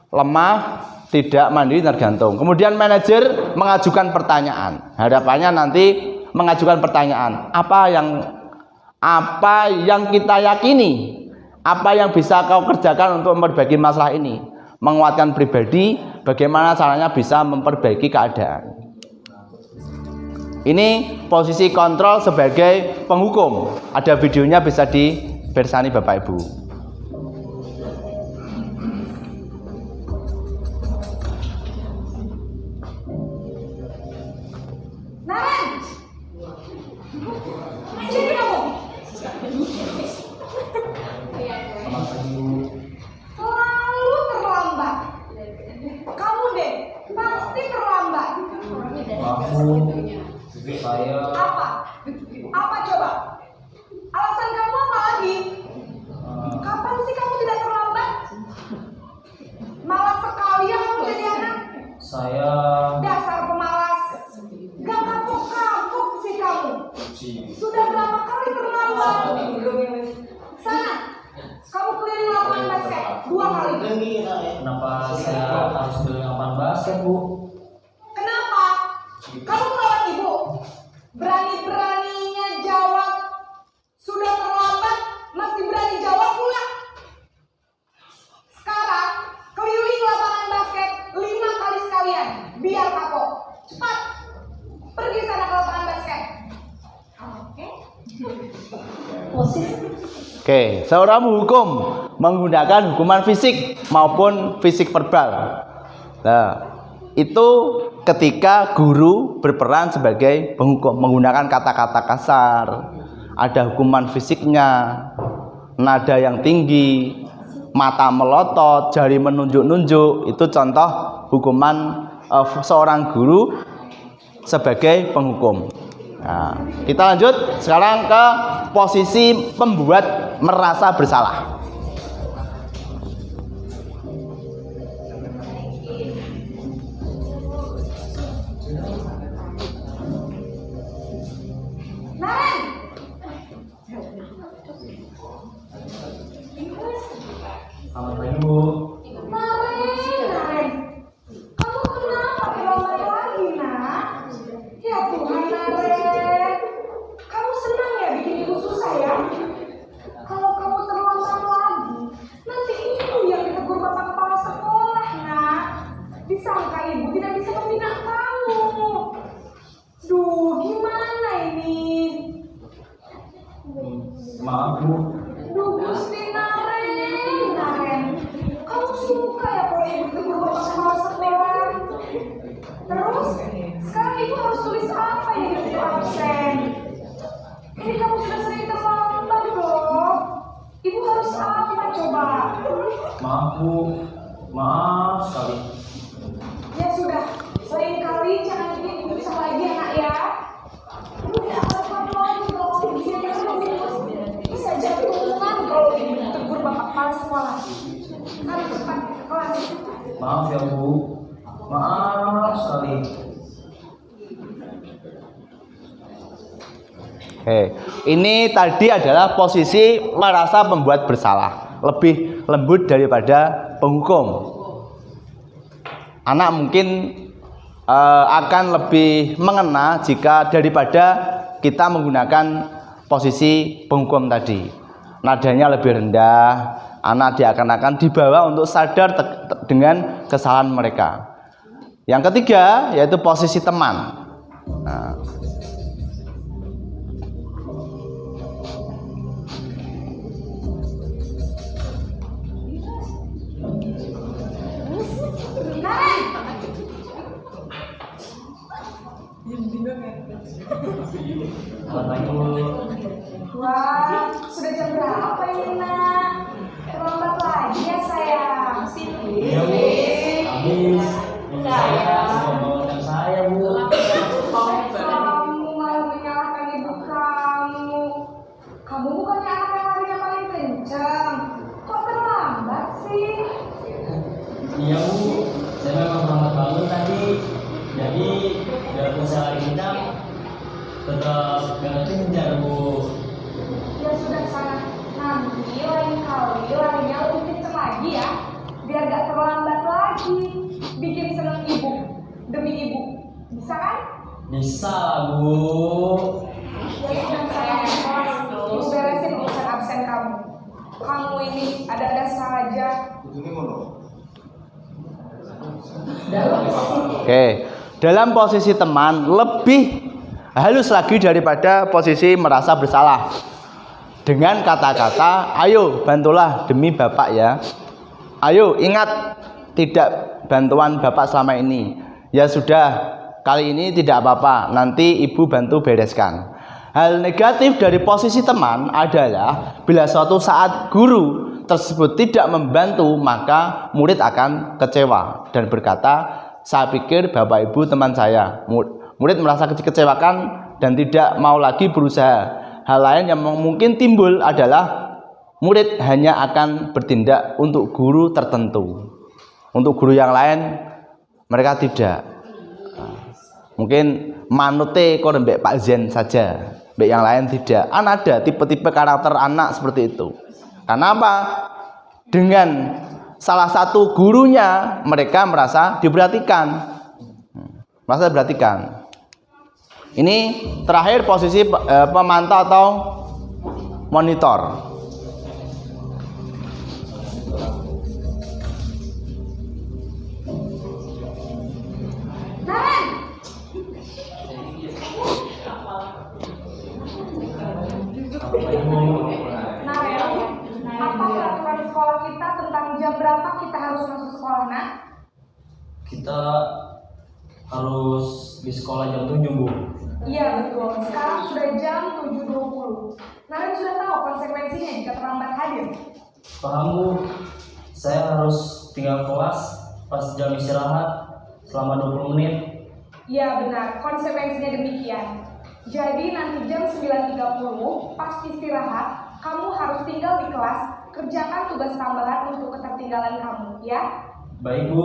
S4: Lemah, tidak mandiri, tergantung. Kemudian manajer mengajukan pertanyaan. Harapannya nanti mengajukan pertanyaan. Apa yang kita yakini? Apa yang bisa kau kerjakan untuk memperbaiki masalah ini? Menguatkan pribadi, bagaimana caranya bisa memperbaiki keadaan. Ini posisi kontrol sebagai penghukum. Ada videonya, bisa dibersani Bapak Ibu.
S6: Apa coba? Alasan kamu apa lagi? Kapan sih kamu tidak terlambat? Malas sekali ya kamu jadi anak.
S7: Saya
S6: Dasar pemalas. Gak kapok-kapok sih kamu. Sudah berapa kali terlambat? Sana, kamu keliling lapangan basket 2 kali.
S7: kenapa saya harus beli lapangan basket, Bu?
S6: Kenapa? Kamu melawan ibu. Berani-beraninya jawab. Sudah terlambat, masih berani jawab pula.
S4: Oke, seorang menghukum menggunakan hukuman fisik maupun fisik verbal. Nah, itu ketika guru berperan sebagai penghukum menggunakan kata-kata kasar, ada hukuman fisiknya, nada yang tinggi, mata melotot, jari menunjuk-nunjuk, itu contoh hukuman seorang guru sebagai penghukum. Nah, kita lanjut sekarang ke posisi pembuat merasa bersalah.
S6: Naren,
S7: Selamat pagi, Bu.
S6: Naren, kamu kenapa terlambat lagi, nak? Ya Tuhan, Naren, kamu senang ya bikin ibu susah ya? Kalau kamu terlambat lagi, nanti ibu yang ditegur bapak kepala sekolah, nak. Disangka ibu tidak bisa membina kamu. Duh, gimana ini?
S7: Maaf, Bu.
S6: Duh, Gusti Naren, kamu suka ya kalau ibu tegur bapak kepala sekolah? Terus, sekarang ibu harus tulis apa ya ketika absen? Ini kamu sudah sering terlambat loh. Ibu harus apa coba?
S7: Maaf, Bu. Maaf sekali.
S6: Ya sudah, lain kali jangan bikin ibu susah lagi ya nak ya. Ibu tidak apa-apa lagi kalau kamu di sini bisa jantungan kalau ibu tegur bapak kepala sekolah. Harus cepat ke kelas.
S7: Maaf ya, Bu. Maaf sekali.
S4: Oke, ini tadi adalah posisi merasa pembuat bersalah, lebih lembut daripada penghukum. Anak mungkin akan lebih mengena jika daripada kita menggunakan posisi penghukum tadi. Nadanya lebih rendah, anak akan dibawa untuk sadar dengan kesalahan mereka. Yang ketiga yaitu posisi teman. Nah,
S7: Selamat pagi, Bu.
S6: Wah, sudah jam berapa ini nak? Terlambat lagi ya sayang.
S7: Iya, Bu. Habis. Saya, Bu.
S6: Kamu malah menyalahkan ibu kamu. Kamu bukannya anak yang larinya paling kencang. Kok terlambat sih?
S7: Iya, Bu. Saya memang terlambat bangun tadi. Jadi, biar usaha hari kita tetap gak kejar, Bu.
S6: Ya sudah sana. Nanti lain kali larinya lebih kencang lagi ya. Biar gak terlambat lagi. Bikin seneng ibu demi ibu. Bisa kan?
S7: Bisa lah, Bu.
S6: Ya sudah sayang kelas. Ibu beresin urusan absen kamu. Kamu ini ada-ada saja.
S4: Oke, dalam posisi teman lebih halus lagi daripada posisi merasa bersalah. Dengan kata-kata, ayo bantulah demi bapak ya. Ayo ingat tidak bantuan bapak selama ini. Ya sudah, kali ini tidak apa-apa, nanti ibu bantu bereskan. Hal negatif dari posisi teman adalah bila suatu saat guru tersebut tidak membantu, maka murid akan kecewa dan berkata, saya pikir bapak ibu teman saya. Murid merasa kecewakan dan tidak mau lagi berusaha. Hal lain yang mungkin timbul adalah murid hanya akan bertindak untuk guru tertentu. Untuk guru yang lain mereka tidak. Mungkin manute kok mbek Pak Zen saja, mbek yang lain tidak. Ada tipe-tipe karakter anak seperti itu. Karena apa? Dengan salah satu gurunya mereka merasa diperhatikan. Merasa diperhatikan. Ini terakhir posisi pemantau atau monitor.
S6: Naren, berapa kita harus masuk sekolah, nak?
S7: Kita harus di sekolah jam 7, Bu.
S6: Iya betul, sekarang sudah jam 7.20. Naren sudah tahu konsekuensinya jika terlambat hadir.
S7: Paham, Bu. Saya harus tinggal kelas pas jam istirahat selama 20 menit.
S6: Iya benar, konsekuensinya demikian. Jadi nanti jam 9.30 pas istirahat, kamu harus tinggal di kelas, kerjakan tugas tambahan untuk ketertinggalan kamu, ya?
S7: Baik, Bu.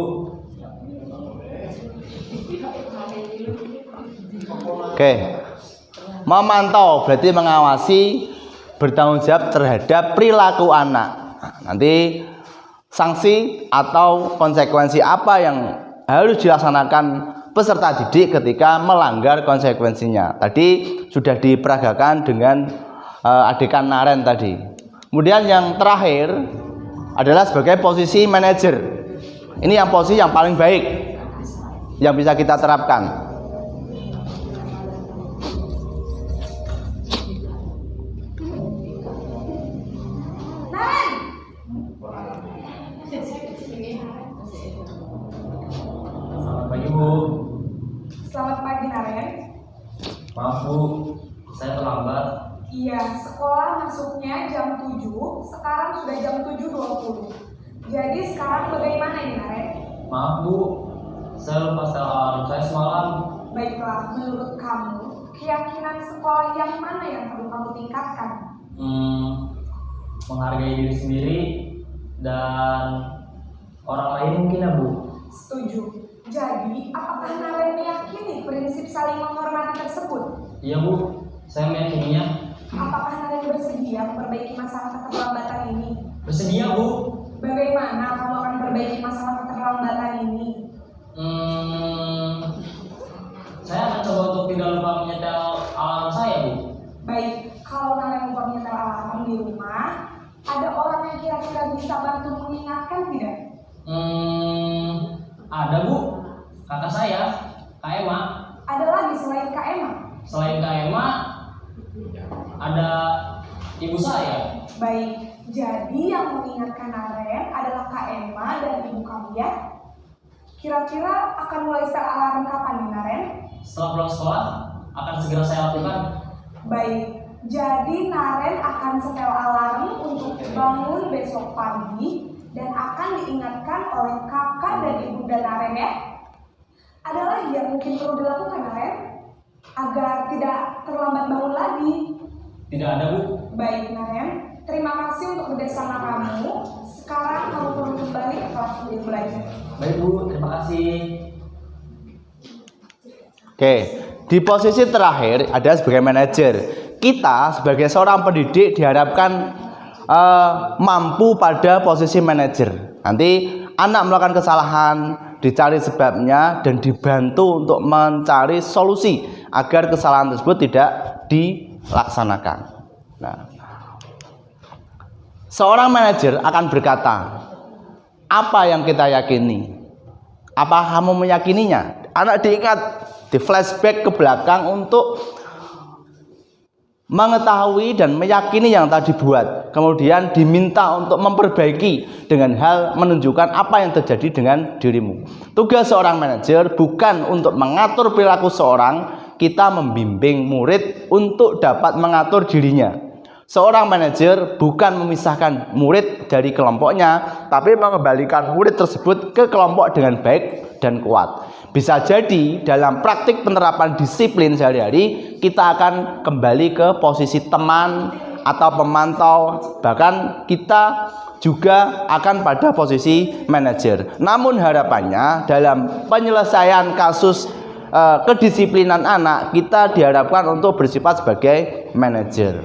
S4: Oke. Memantau berarti mengawasi, bertanggung jawab terhadap perilaku anak. Nanti sanksi atau konsekuensi apa yang harus dilaksanakan peserta didik ketika melanggar konsekuensinya. Tadi sudah diperagakan dengan adegan Naren tadi. Kemudian yang terakhir adalah sebagai posisi manajer. Ini yang posisi yang paling baik yang bisa kita terapkan.
S7: Selamat pagi, Bu.
S6: Selamat pagi, Naren.
S7: Maaf, Bu. Saya terlambat.
S6: Iya, sekolah masuknya jam 7, sekarang sudah jam 7.20. Jadi sekarang bagaimana ini, Naren?
S7: Maaf, Bu. Saya lupa setel alarm saya semalam.
S6: Baiklah, menurut kamu, keyakinan sekolah yang mana yang perlu kamu tingkatkan?
S7: Menghargai diri sendiri dan orang lain mungkin, ya, Bu.
S6: Setuju. Jadi, apakah Naren meyakini prinsip saling menghormati tersebut?
S7: Iya, Bu. Saya meyakininya.
S6: Apakah Naren bersedia memperbaiki masalah keterlambatan ini?
S7: Bersedia, Bu.
S6: Bagaimana kamu akan memperbaiki masalah keterlambatan ini?
S7: Saya akan coba untuk tidak lupa menyetel alarm saya, Bu.
S6: Baik, kalau Naren lupa menyetel alarm di rumah, ada orang yang kira-kira bisa bantu mengingatkan tidak?
S7: Ada, Bu. Kakak saya, Kak Emma.
S6: Ada lagi selain Kak Emma?
S7: Selain Kak Emma, ada ibu saya.
S6: Baik, jadi yang mengingatkan Naren adalah Kak Emma dan ibu kamu, ya? Kira-kira akan mulai setel alarm kapan nih, Naren?
S7: Setelah pulang sekolah, akan segera saya lakukan.
S6: Baik, jadi Naren akan setel alarm untuk bangun besok pagi dan akan diingatkan oleh kakak dan ibunda Naren, ya? Ada lagi yang mungkin perlu dilakukan, Naren? Agar tidak terlambat bangun lagi.
S7: Tidak ada, Bu.
S6: Baik, Naren. Terima kasih untuk kerjasama kamu. Sekarang kamu perlu kembali ke kelas untuk belajar.
S7: Baik, Bu. Terima kasih.
S4: Oke, di posisi terakhir ada sebagai manajer. Kita sebagai seorang pendidik diharapkan mampu pada posisi manajer. Nanti anak melakukan kesalahan, dicari sebabnya dan dibantu untuk mencari solusi agar kesalahan tersebut tidak dilaksanakan. Nah, seorang manajer akan berkata, apa yang kita yakini? Apa kamu meyakininya? Anak diingat, di flashback ke belakang untuk mengetahui dan meyakini yang tadi buat. Kemudian diminta untuk memperbaiki dengan hal menunjukkan apa yang terjadi dengan dirimu. Tugas seorang manajer bukan untuk mengatur perilaku seorang, kita membimbing murid untuk dapat mengatur dirinya. Seorang manajer bukan memisahkan murid dari kelompoknya, tapi mengembalikan murid tersebut ke kelompok dengan baik dan kuat. Bisa jadi dalam praktik penerapan disiplin sehari-hari kita akan kembali ke posisi teman atau pemantau, bahkan kita juga akan pada posisi manajer. Namun harapannya dalam penyelesaian kasus kedisiplinan anak, kita diharapkan untuk bersifat sebagai manajer.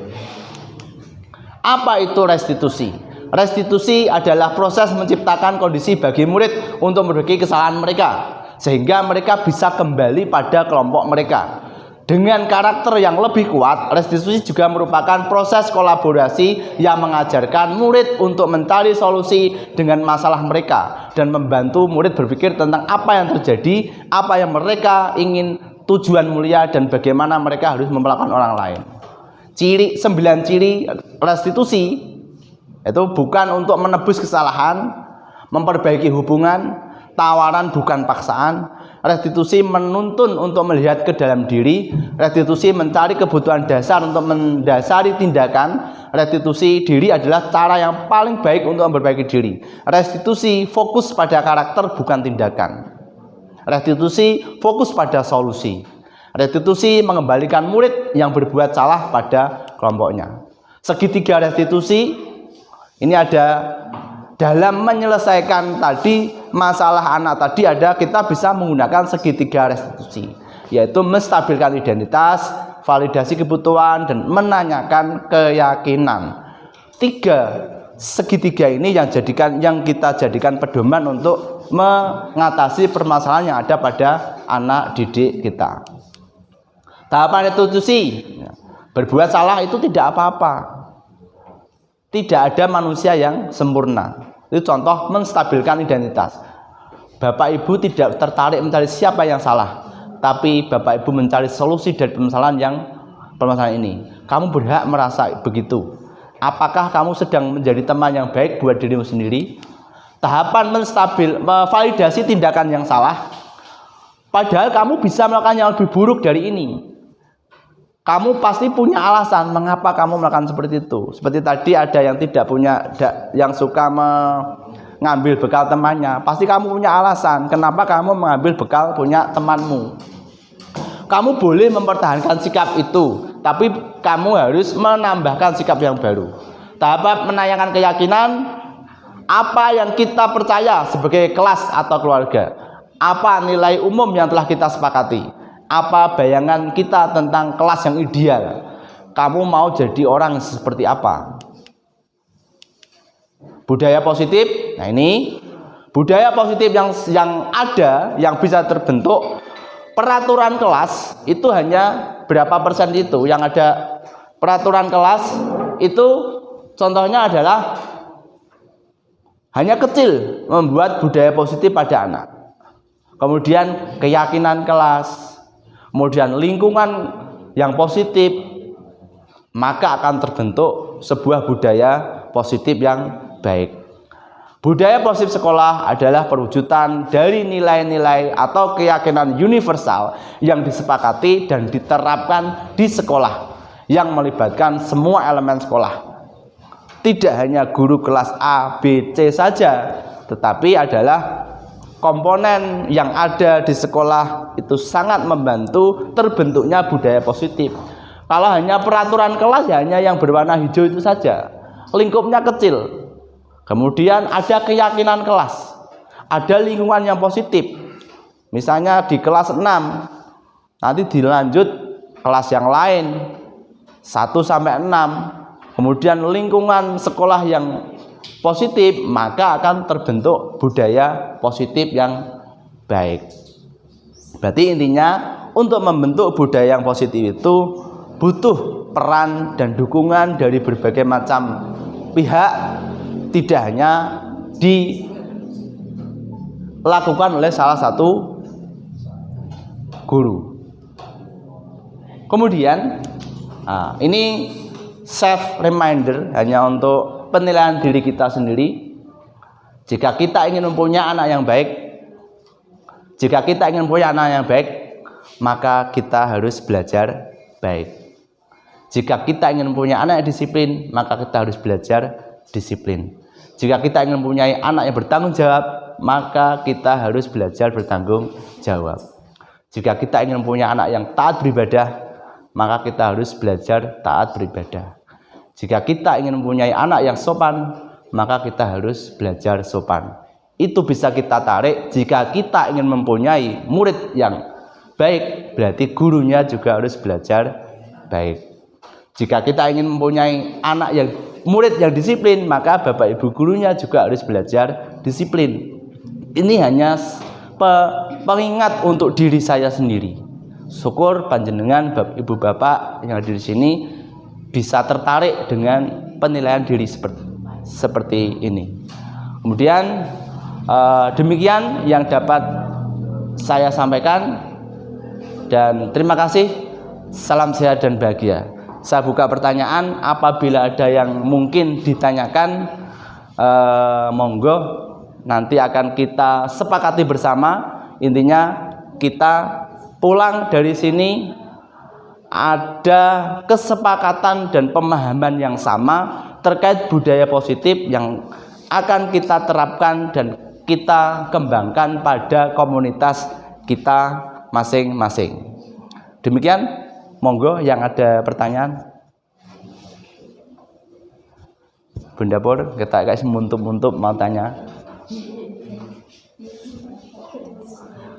S4: Apa itu restitusi? Restitusi adalah proses menciptakan kondisi bagi murid untuk memperbaiki kesalahan mereka, sehingga mereka bisa kembali pada kelompok mereka. Dengan karakter yang lebih kuat, restitusi juga merupakan proses kolaborasi yang mengajarkan murid untuk mencari solusi dengan masalah mereka dan membantu murid berpikir tentang apa yang terjadi, apa yang mereka ingin, tujuan mulia, dan bagaimana mereka harus memperlakukan orang lain. 9 ciri restitusi itu bukan untuk menebus kesalahan, memperbaiki hubungan, tawaran bukan paksaan. Restitusi menuntun untuk melihat ke dalam diri. Restitusi mencari kebutuhan dasar untuk mendasari tindakan. Restitusi diri adalah cara yang paling baik untuk memperbaiki diri. Restitusi fokus pada karakter bukan tindakan. Restitusi fokus pada solusi. Restitusi mengembalikan murid yang berbuat salah pada kelompoknya. Segitiga restitusi ini ada dalam menyelesaikan tadi masalah anak tadi, ada kita bisa menggunakan segitiga restitusi, yaitu menstabilkan identitas, validasi kebutuhan, dan menanyakan keyakinan. Segitiga ini yang kita jadikan pedoman untuk mengatasi permasalahan yang ada pada anak didik kita. Tahapan restitusi, berbuat salah itu tidak apa-apa. Tidak ada manusia yang sempurna. Itu contoh menstabilkan identitas. Bapak Ibu tidak tertarik mencari siapa yang salah, tapi Bapak Ibu mencari solusi dari permasalahan ini. Kamu berhak merasa begitu. Apakah kamu sedang menjadi teman yang baik buat dirimu sendiri? Tahapan validasi tindakan yang salah. Padahal kamu bisa melakukan yang lebih buruk dari ini. Kamu pasti punya alasan mengapa kamu melakukan seperti itu. Seperti tadi ada yang tidak punya, yang suka mengambil bekal temannya. Pasti kamu punya alasan kenapa kamu mengambil bekal punya temanmu. Kamu boleh mempertahankan sikap itu, tapi kamu harus menambahkan sikap yang baru. Tahap menanyakan keyakinan, apa yang kita percaya sebagai kelas atau keluarga. Apa nilai umum yang telah kita sepakati. Apa bayangan kita tentang kelas yang ideal? Kamu mau jadi orang seperti apa? Budaya positif. Nah, ini budaya positif yang ada, yang bisa terbentuk. Peraturan kelas itu hanya berapa persen itu yang ada. Peraturan kelas itu contohnya adalah hanya kecil membuat budaya positif pada anak. Kemudian keyakinan kelas, kemudian lingkungan yang positif, maka akan terbentuk sebuah budaya positif yang baik. Budaya positif sekolah adalah perwujudan dari nilai-nilai atau keyakinan universal yang disepakati dan diterapkan di sekolah, yang melibatkan semua elemen sekolah. Tidak hanya guru kelas A, B, C saja, tetapi adalah komponen yang ada di sekolah itu sangat membantu terbentuknya budaya positif. Kalau hanya peraturan kelas, ya hanya yang berwarna hijau itu saja, lingkupnya kecil. Kemudian ada keyakinan kelas, ada lingkungan yang positif. Misalnya di kelas 6, nanti dilanjut kelas yang lain 1 sampai 6. Kemudian lingkungan sekolah yang positif, maka akan terbentuk budaya positif yang baik. Berarti intinya untuk membentuk budaya yang positif itu butuh peran dan dukungan dari berbagai macam pihak, tidak hanya dilakukan oleh salah satu guru. Kemudian ini self reminder, hanya untuk penilaian diri kita sendiri. Jika kita ingin mempunyai anak yang baik, maka kita harus belajar baik. Jika kita ingin mempunyai anak yang disiplin, maka kita harus belajar disiplin. Jika kita ingin mempunyai anak yang bertanggung jawab, maka kita harus belajar bertanggung jawab. Jika kita ingin mempunyai anak yang taat beribadah, maka kita harus belajar taat beribadah. Jika kita ingin mempunyai anak yang sopan, maka kita harus belajar sopan. Itu bisa kita tarik. Jika kita ingin mempunyai murid yang baik, berarti gurunya juga harus belajar baik. Jika kita ingin mempunyai murid yang disiplin, maka bapak ibu gurunya juga harus belajar disiplin. Ini hanya pengingat untuk diri saya sendiri. Syukur panjenengan ibu bapak yang ada di sini bisa tertarik dengan penilaian diri seperti ini. Kemudian demikian yang dapat saya sampaikan, dan terima kasih. Salam sehat dan bahagia. Saya buka pertanyaan, apabila ada yang mungkin ditanyakan, monggo nanti akan kita sepakati bersama. Intinya kita pulang dari sini ada kesepakatan dan pemahaman yang sama terkait budaya positif yang akan kita terapkan dan kita kembangkan pada komunitas kita masing-masing. Demikian, monggo yang ada pertanyaan. Bunda Pur, kita kayak semuntup-muntup mau tanya.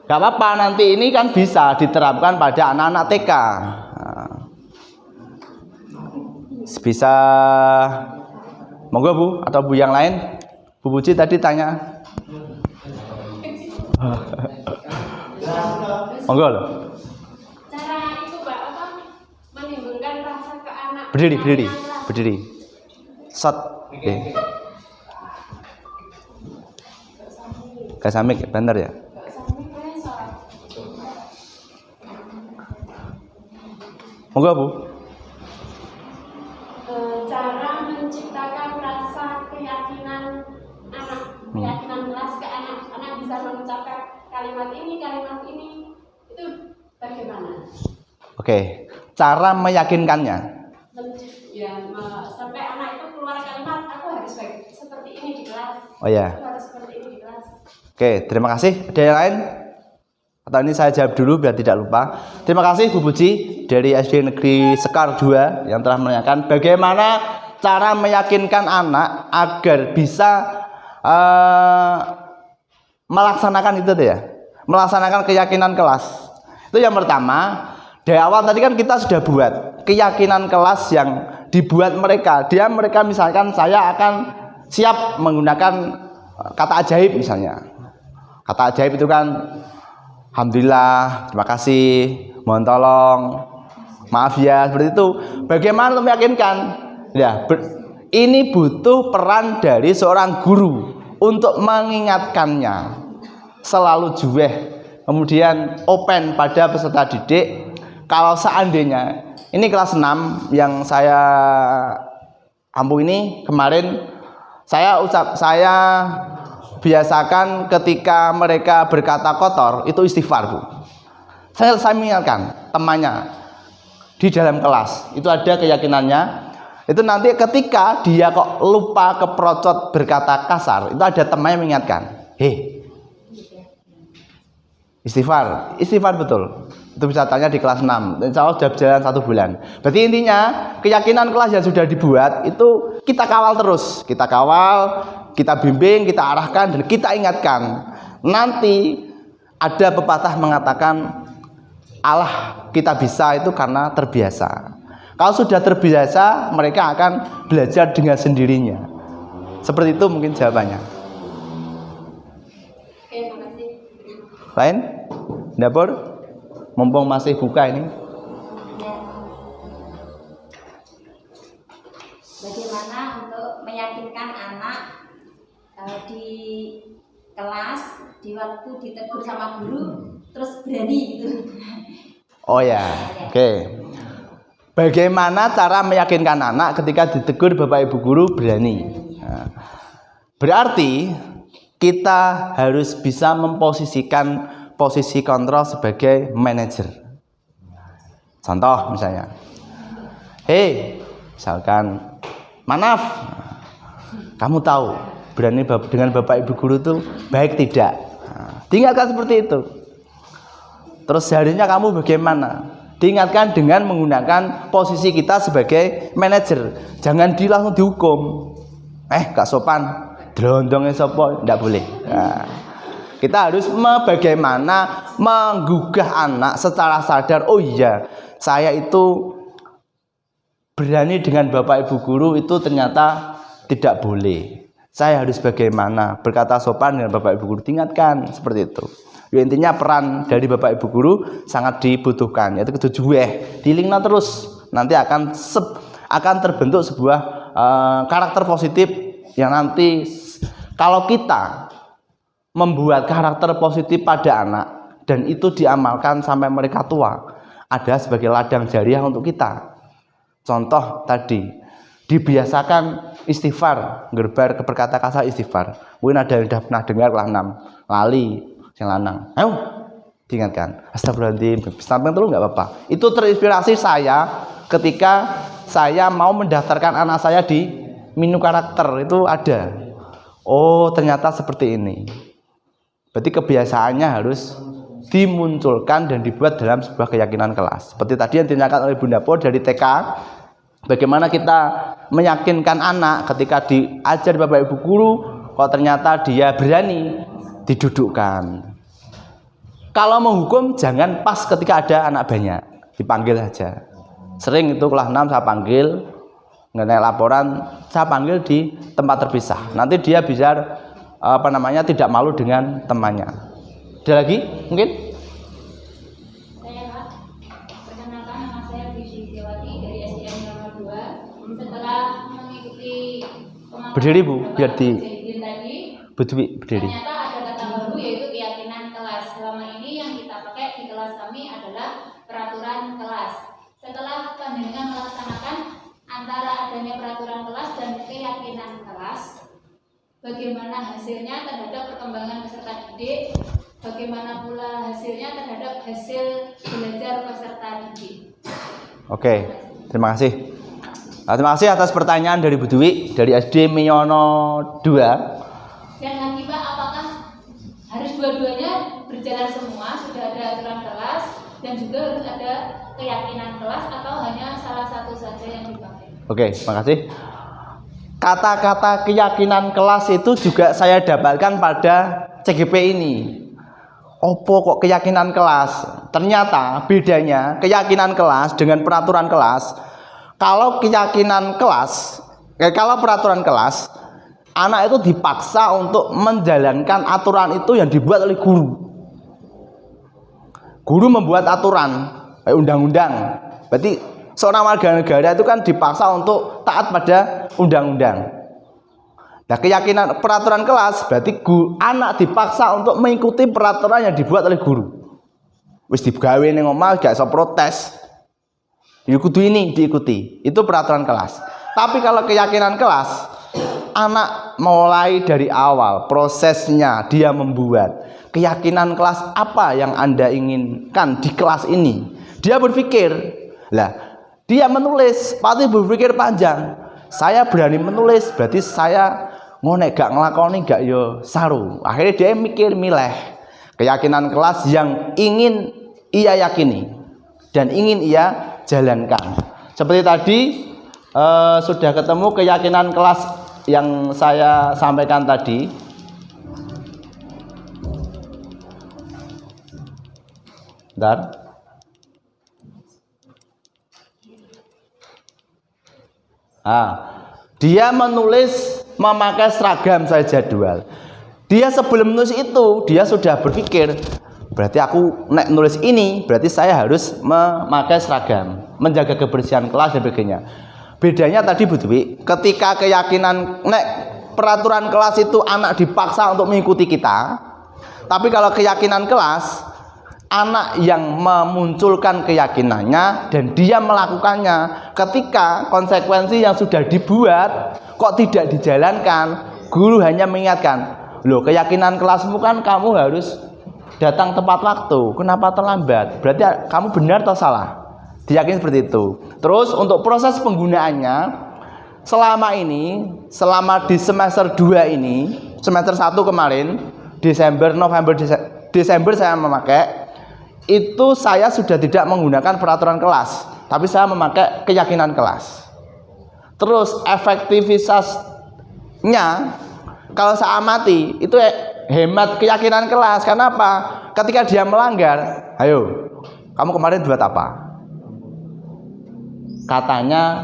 S4: Gak apa-apa, nanti ini kan bisa diterapkan pada anak-anak TK. Bisa, monggo Bu, atau Bu yang lain. Bu Puji tadi tanya. Monggo loh.
S8: Cara itu Pak apa menimbulkan rasa ke anak.
S4: Berdiri. Shot. Oke. Kasamik bener ya? Monggo Bu.
S8: Cara menciptakan rasa keyakinan anak, keyakinan kelas ke anak bisa mengucapkan kalimat ini itu bagaimana?
S4: Oke, cara meyakinkannya.
S8: Ya, sampai anak itu keluar kalimat aku harus seperti ini di kelas.
S4: Oh ya.
S8: Aku harus seperti ini di kelas.
S4: Oke, terima kasih. Ada yang lain? Atau ini saya jawab dulu biar tidak lupa. Terima kasih Bu Puji dari SD Negeri Sekar 2 yang telah menanyakan bagaimana cara meyakinkan anak agar bisa melaksanakan itu ya, melaksanakan keyakinan kelas. Itu yang pertama. Dari awal tadi kan kita sudah buat keyakinan kelas yang dibuat mereka. Mereka misalkan saya akan siap menggunakan kata ajaib misalnya. Kata ajaib itu kan alhamdulillah, terima kasih, mohon tolong, maaf ya, seperti itu. Bagaimana untuk meyakinkan? Ya, ini butuh peran dari seorang guru untuk mengingatkannya. Selalu juweh, kemudian open pada peserta didik. Kalau seandainya ini kelas 6 yang saya ampu ini kemarin saya biasakan ketika mereka berkata kotor itu istighfar Bu. Saya mengingatkan temannya di dalam kelas itu ada keyakinannya itu nanti ketika dia kok lupa keprocot berkata kasar itu ada temannya mengingatkan, hei istighfar betul. Itu bisa tanya di kelas 6. Insya Allah sudah berjalan 1 bulan. Berarti intinya keyakinan kelas yang sudah dibuat itu kita kawal terus. Kita kawal, kita bimbing, kita arahkan dan kita ingatkan. Nanti ada pepatah mengatakan Allah kita bisa itu karena terbiasa. Kalau sudah terbiasa mereka akan belajar dengan sendirinya. Seperti itu mungkin jawabannya.
S8: Oke, makasih.
S4: Lain? Dapur? Mumpung masih buka ini.
S9: Bagaimana untuk meyakinkan anak di kelas di waktu ditegur sama guru terus berani gitu.
S4: Oh ya, oke. Bagaimana cara meyakinkan anak ketika ditegur Bapak Ibu guru berani? Nah, berarti kita harus bisa memposisikan posisi kontrol sebagai manajer. Contoh misalnya, hei, misalkan, Manaf, kamu tahu berani dengan Bapak Ibu guru itu baik tidak? Nah, diingatkan seperti itu. Terus seharusnya kamu bagaimana? Diingatkan dengan menggunakan posisi kita sebagai manajer. Jangan langsung dihukum. Gak sopan, delondongnya sopo, tidak boleh. Nah, kita harus bagaimana menggugah anak secara sadar. Oh iya, saya itu berani dengan Bapak Ibu guru itu ternyata tidak boleh. Saya harus bagaimana berkata sopan dengan Bapak Ibu guru, diingatkan seperti itu. Ya, intinya peran dari Bapak Ibu guru sangat dibutuhkan. Yaitu ketujuh dilingna terus nanti akan terbentuk sebuah karakter positif yang nanti kalau kita membuat karakter positif pada anak dan itu diamalkan sampai mereka tua, ada sebagai ladang jariah untuk kita. Contoh tadi, dibiasakan istighfar, gerbar berkata kasar istighfar. Mungkin ada yang sudah pernah dengar kelas 6 lali yang lanang. Ayo diingatkan, astagfirullahaladzim, sampai dulu nggak apa-apa. Itu terinspirasi saya ketika saya mau mendaftarkan anak saya di Minu Karakter, itu ada. Oh ternyata seperti ini. Berarti kebiasaannya harus dimunculkan dan dibuat dalam sebuah keyakinan kelas. Seperti tadi yang ditanyakan oleh Bunda Po dari TK, bagaimana kita meyakinkan anak ketika diajar Bapak Ibu guru, kok ternyata dia berani didudukkan. Kalau menghukum jangan pas ketika ada anak banyak, dipanggil saja. Sering itu kelas 6 saya panggil, mengenai laporan saya panggil di tempat terpisah. Nanti dia bisa tidak malu dengan temannya. Ada lagi mungkin?
S9: Saya Pak, perkenalkan nama saya Budi Dewati dari SDN nomor 2. Setelah mengikuti
S4: Berdiri Bu, biar di
S9: tadi,
S4: berdiri.
S9: ternyata ada kata baru yaitu keyakinan kelas. Selama ini yang kita pakai di kelas kami adalah peraturan kelas. Setelah panjenengan melaksanakan antara adanya peraturan kelas dan keyakinan kelas, bagaimana hasilnya terhadap perkembangan peserta didik, bagaimana pula hasilnya terhadap hasil belajar peserta didik.
S4: Oke, terima kasih. Terima kasih atas pertanyaan dari Bu Dwi dari SD Miyono 2.
S9: Dan lagi Pak, apakah harus dua-duanya berjalan semua, sudah ada aturan kelas dan juga harus ada keyakinan kelas, atau hanya salah satu saja yang dipakai?
S4: Oke, terima kasih. Kata-kata keyakinan kelas itu juga saya dapatkan pada CGP ini. Opo kok keyakinan kelas? Ternyata bedanya keyakinan kelas dengan peraturan kelas. Kalau keyakinan kelas, kalau peraturan kelas, anak itu dipaksa untuk menjalankan aturan itu yang dibuat oleh guru. Guru membuat aturan, undang-undang. Berarti seorang warga negara itu kan dipaksa untuk taat pada undang-undang. Nah, keyakinan peraturan kelas berarti anak dipaksa untuk mengikuti peraturan yang dibuat oleh guru. Wis digawe ning omah gak iso protes. Kudu ini diikuti. Itu peraturan kelas. Tapi kalau keyakinan kelas, anak mulai dari awal prosesnya dia membuat keyakinan kelas apa yang Anda inginkan di kelas ini. Dia berpikir, lah dia menulis, pasti berpikir panjang. Saya berani menulis, berarti saya ngonek gak ngelakoni gak yo saru. Akhirnya dia mikir milih keyakinan kelas yang ingin ia yakini dan ingin ia jalankan. Seperti tadi sudah ketemu keyakinan kelas yang saya sampaikan tadi. Bentar. Dia menulis memakai seragam saya jadwal. Dia sebelum menulis itu dia sudah berpikir, berarti aku nek nulis ini berarti saya harus memakai seragam, menjaga kebersihan kelas dan sebagainya. Bedanya tadi Bu Dwi, ketika keyakinan nek peraturan kelas itu anak dipaksa untuk mengikuti kita. Tapi kalau keyakinan kelas, anak yang memunculkan keyakinannya dan dia melakukannya. Ketika konsekuensi yang sudah dibuat kok tidak dijalankan, guru hanya mengingatkan, loh keyakinan kelasmu kan kamu harus datang tepat waktu, kenapa terlambat? Berarti kamu benar atau salah? Diyakini seperti itu. Terus untuk proses penggunaannya, selama ini, selama di semester 2 ini, semester 1 kemarin, Desember, November, Desember saya memakai, itu saya sudah tidak menggunakan peraturan kelas, tapi saya memakai keyakinan kelas. Terus efektivitasnya, kalau saya amati, itu hemat keyakinan kelas. Karena apa? Ketika dia melanggar, ayo, kamu kemarin buat apa? Katanya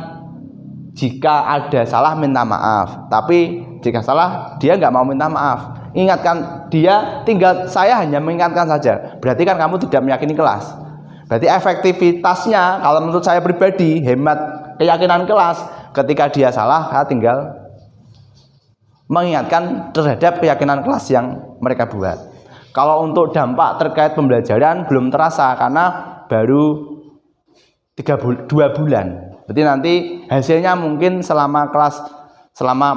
S4: jika ada salah minta maaf, tapi jika salah dia nggak mau minta maaf. Ingatkan dia, tinggal saya hanya mengingatkan saja. Berarti kan kamu tidak meyakini kelas. Berarti efektivitasnya kalau menurut saya pribadi hemat keyakinan kelas. Ketika dia salah, saya tinggal mengingatkan terhadap keyakinan kelas yang mereka buat. Kalau untuk dampak terkait pembelajaran belum terasa karena baru 2 bulan. Berarti nanti hasilnya mungkin selama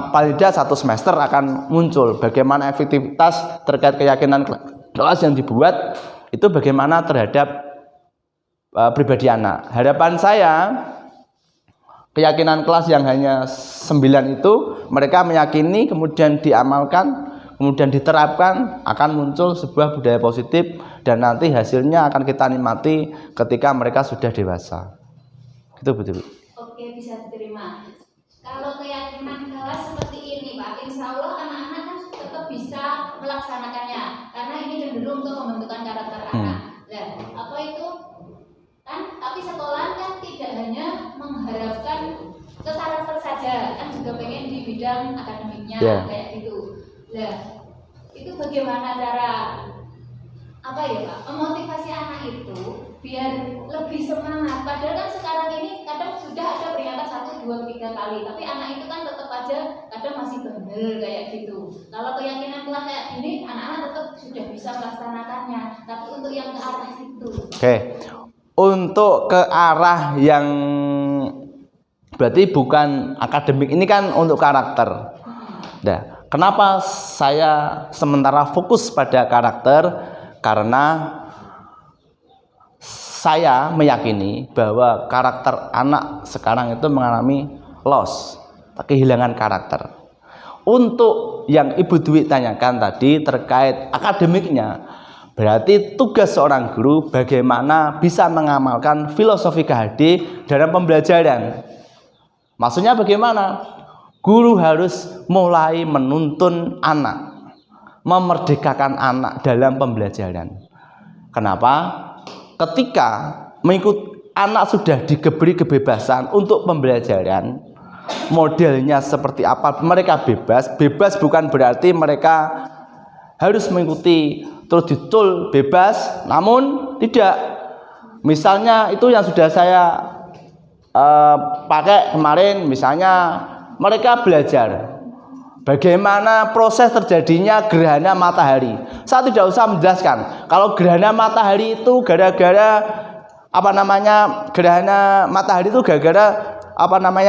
S4: paling tidak 1 semester akan muncul bagaimana efektivitas terkait keyakinan kelas yang dibuat itu bagaimana terhadap pribadi anak. Harapan saya keyakinan kelas yang hanya 9 itu mereka meyakini kemudian diamalkan, kemudian diterapkan, akan muncul sebuah budaya positif dan nanti hasilnya akan kita nikmati ketika mereka sudah dewasa. Itu betul.
S9: Oke, bisa diterima. Kalau keyakinan kelas seperti ini Pak, insya Allah anak-anak kan tetap bisa melaksanakannya karena ini cenderung untuk membentukkan karakter anak. Nah, apa itu? Kan, tapi sekolah kan tidak hanya mengharapkan ke karakter saja, kan juga pengen di bidang akademiknya kayak gitu. Nah, itu bagaimana cara memotivasi anak itu biar lebih semangat. Padahal kan sekarang ini kadang sudah ada peringatan 1, 2, 3 kali, tapi anak itu kan tetap aja kadang masih bandel kayak gitu. Kalau keyakinan kelas kayak gini, anak-anak tetap sudah bisa melaksanakannya. Tapi untuk yang ke arah itu.
S4: Oke. Untuk ke arah yang berarti bukan akademik ini kan untuk karakter. Nah, kenapa saya sementara fokus pada karakter? Karena saya meyakini bahwa karakter anak sekarang itu mengalami loss, kehilangan karakter. Untuk yang Ibu Dwi tanyakan tadi terkait akademiknya, berarti tugas seorang guru bagaimana bisa mengamalkan filosofi KHD dalam pembelajaran. Maksudnya bagaimana? Guru harus mulai menuntun anak, memerdekakan anak dalam pembelajaran. Kenapa? Ketika anak sudah diberi kebebasan untuk pembelajaran, modelnya seperti apa, mereka bebas. Bebas bukan berarti mereka harus mengikuti terus dicul bebas, namun tidak. Misalnya itu yang sudah saya pakai kemarin, misalnya mereka belajar bagaimana proses terjadinya gerhana matahari. Saya tidak usah menjelaskan. Kalau gerhana matahari itu gara-gara gerhana matahari itu gara-gara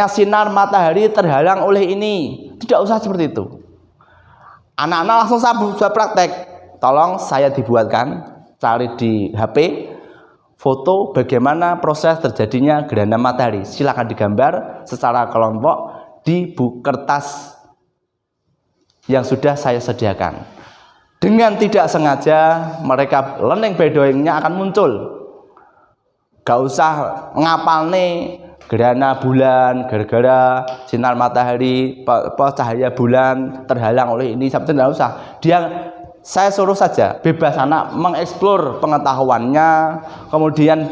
S4: sinar matahari terhalang oleh ini. Tidak usah seperti itu. Anak-anak langsung saya praktek. Tolong saya dibuatkan, cari di HP foto bagaimana proses terjadinya gerhana matahari. Silakan digambar secara kelompok di buku kertas yang sudah saya sediakan. Dengan tidak sengaja mereka learning by doing-nya akan muncul. Gak usah ngapal nih gerhana bulan gara-gara sinar matahari, cahaya bulan terhalang oleh ini, tidak usah. Saya suruh saja bebas anak mengeksplor pengetahuannya, kemudian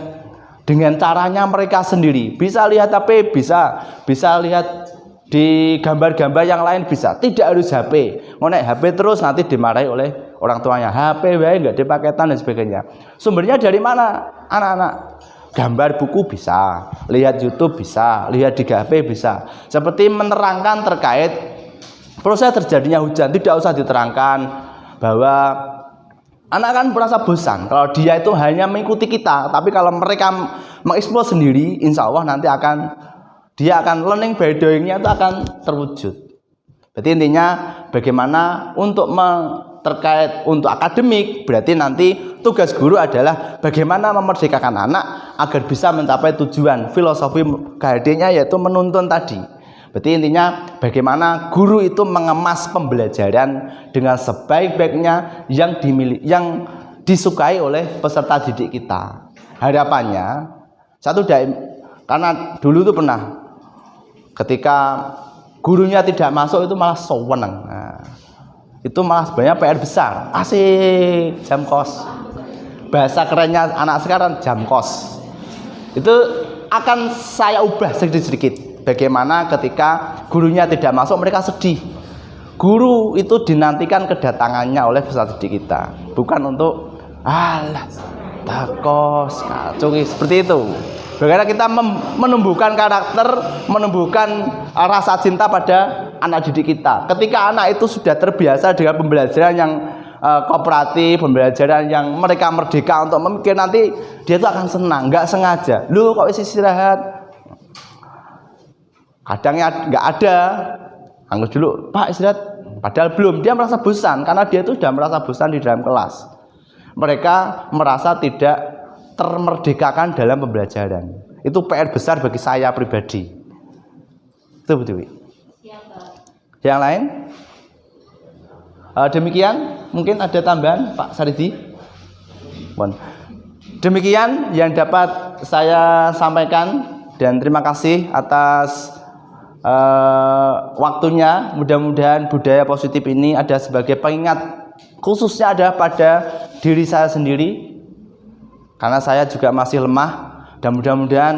S4: dengan caranya mereka sendiri. Bisa lihat HP, bisa lihat di gambar-gambar yang lain, bisa. Tidak harus HP. Ngonek HP terus nanti dimarahi oleh orang tuanya. HP wae enggak dipaketan dan sebagainya. Sumbernya dari mana? Anak-anak. Gambar buku bisa, lihat YouTube bisa, lihat di HP bisa. Seperti menerangkan terkait proses terjadinya hujan, tidak usah diterangkan bahwa anak kan merasa bosan kalau dia itu hanya mengikuti kita. Tapi kalau mereka mengeksplor sendiri, insya Allah nanti dia akan learning by doing-nya itu akan terwujud. Berarti intinya bagaimana terkait untuk akademik, berarti nanti tugas guru adalah bagaimana memerdekakan anak agar bisa mencapai tujuan filosofi KHD-nya, yaitu menuntun tadi. Berarti intinya bagaimana guru itu mengemas pembelajaran dengan sebaik-baiknya yang disukai oleh peserta didik kita. Harapannya karena dulu itu pernah ketika gurunya tidak masuk itu malah sewenang. Nah, itu malah sebenarnya PR besar. Asik, jam kos. Bahasa kerennya anak sekarang jam kos. Itu akan saya ubah sedikit-sedikit. Bagaimana ketika gurunya tidak masuk mereka sedih. Guru itu dinantikan kedatangannya oleh peserta didik kita, bukan untuk takos, kacung seperti itu. Bagaimana kita menumbuhkan karakter, menumbuhkan rasa cinta pada anak didik kita. Ketika anak itu sudah terbiasa dengan pembelajaran yang kooperatif, pembelajaran yang mereka merdeka untuk memikir, nanti dia itu akan senang, nggak sengaja. Lu kok isi istirahat? Kadangnya nggak ada, anggap dulu Pak istirahat, padahal belum. Dia merasa bosan karena dia itu sudah merasa bosan di dalam kelas. Mereka merasa tidak termerdekakan dalam pembelajaran. Itu PR besar bagi saya pribadi. Itu betul. Yang lain? Demikian, mungkin ada tambahan Pak Saridi. Demikian yang dapat saya sampaikan dan terima kasih atas waktunya. Mudah-mudahan budaya positif ini ada sebagai pengingat, khususnya ada pada diri saya sendiri, karena saya juga masih lemah. Dan mudah-mudahan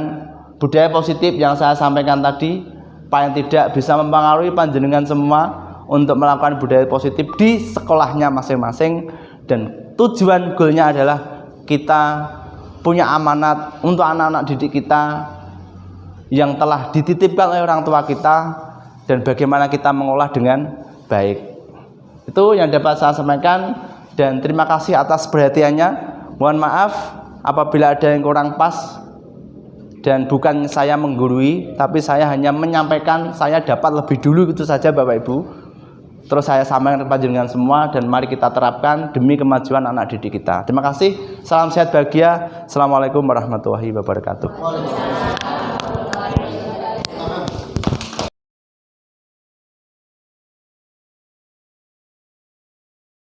S4: budaya positif yang saya sampaikan tadi paling tidak bisa mempengaruhi panjenengan semua untuk melakukan budaya positif di sekolahnya masing-masing. Dan tujuan goalnya adalah kita punya amanat untuk anak-anak didik kita yang telah dititipkan oleh orang tua kita, dan bagaimana kita mengolah dengan baik. Itu yang dapat saya sampaikan, dan terima kasih atas perhatiannya. Mohon maaf apabila ada yang kurang pas, dan bukan saya menggurui, tapi saya hanya menyampaikan saya dapat lebih dulu, itu saja Bapak Ibu. Terus saya sampaikan kepada panjenengan semua, dan mari kita terapkan demi kemajuan anak didik kita. Terima kasih, salam sehat bahagia. Assalamualaikum warahmatullahi wabarakatuh.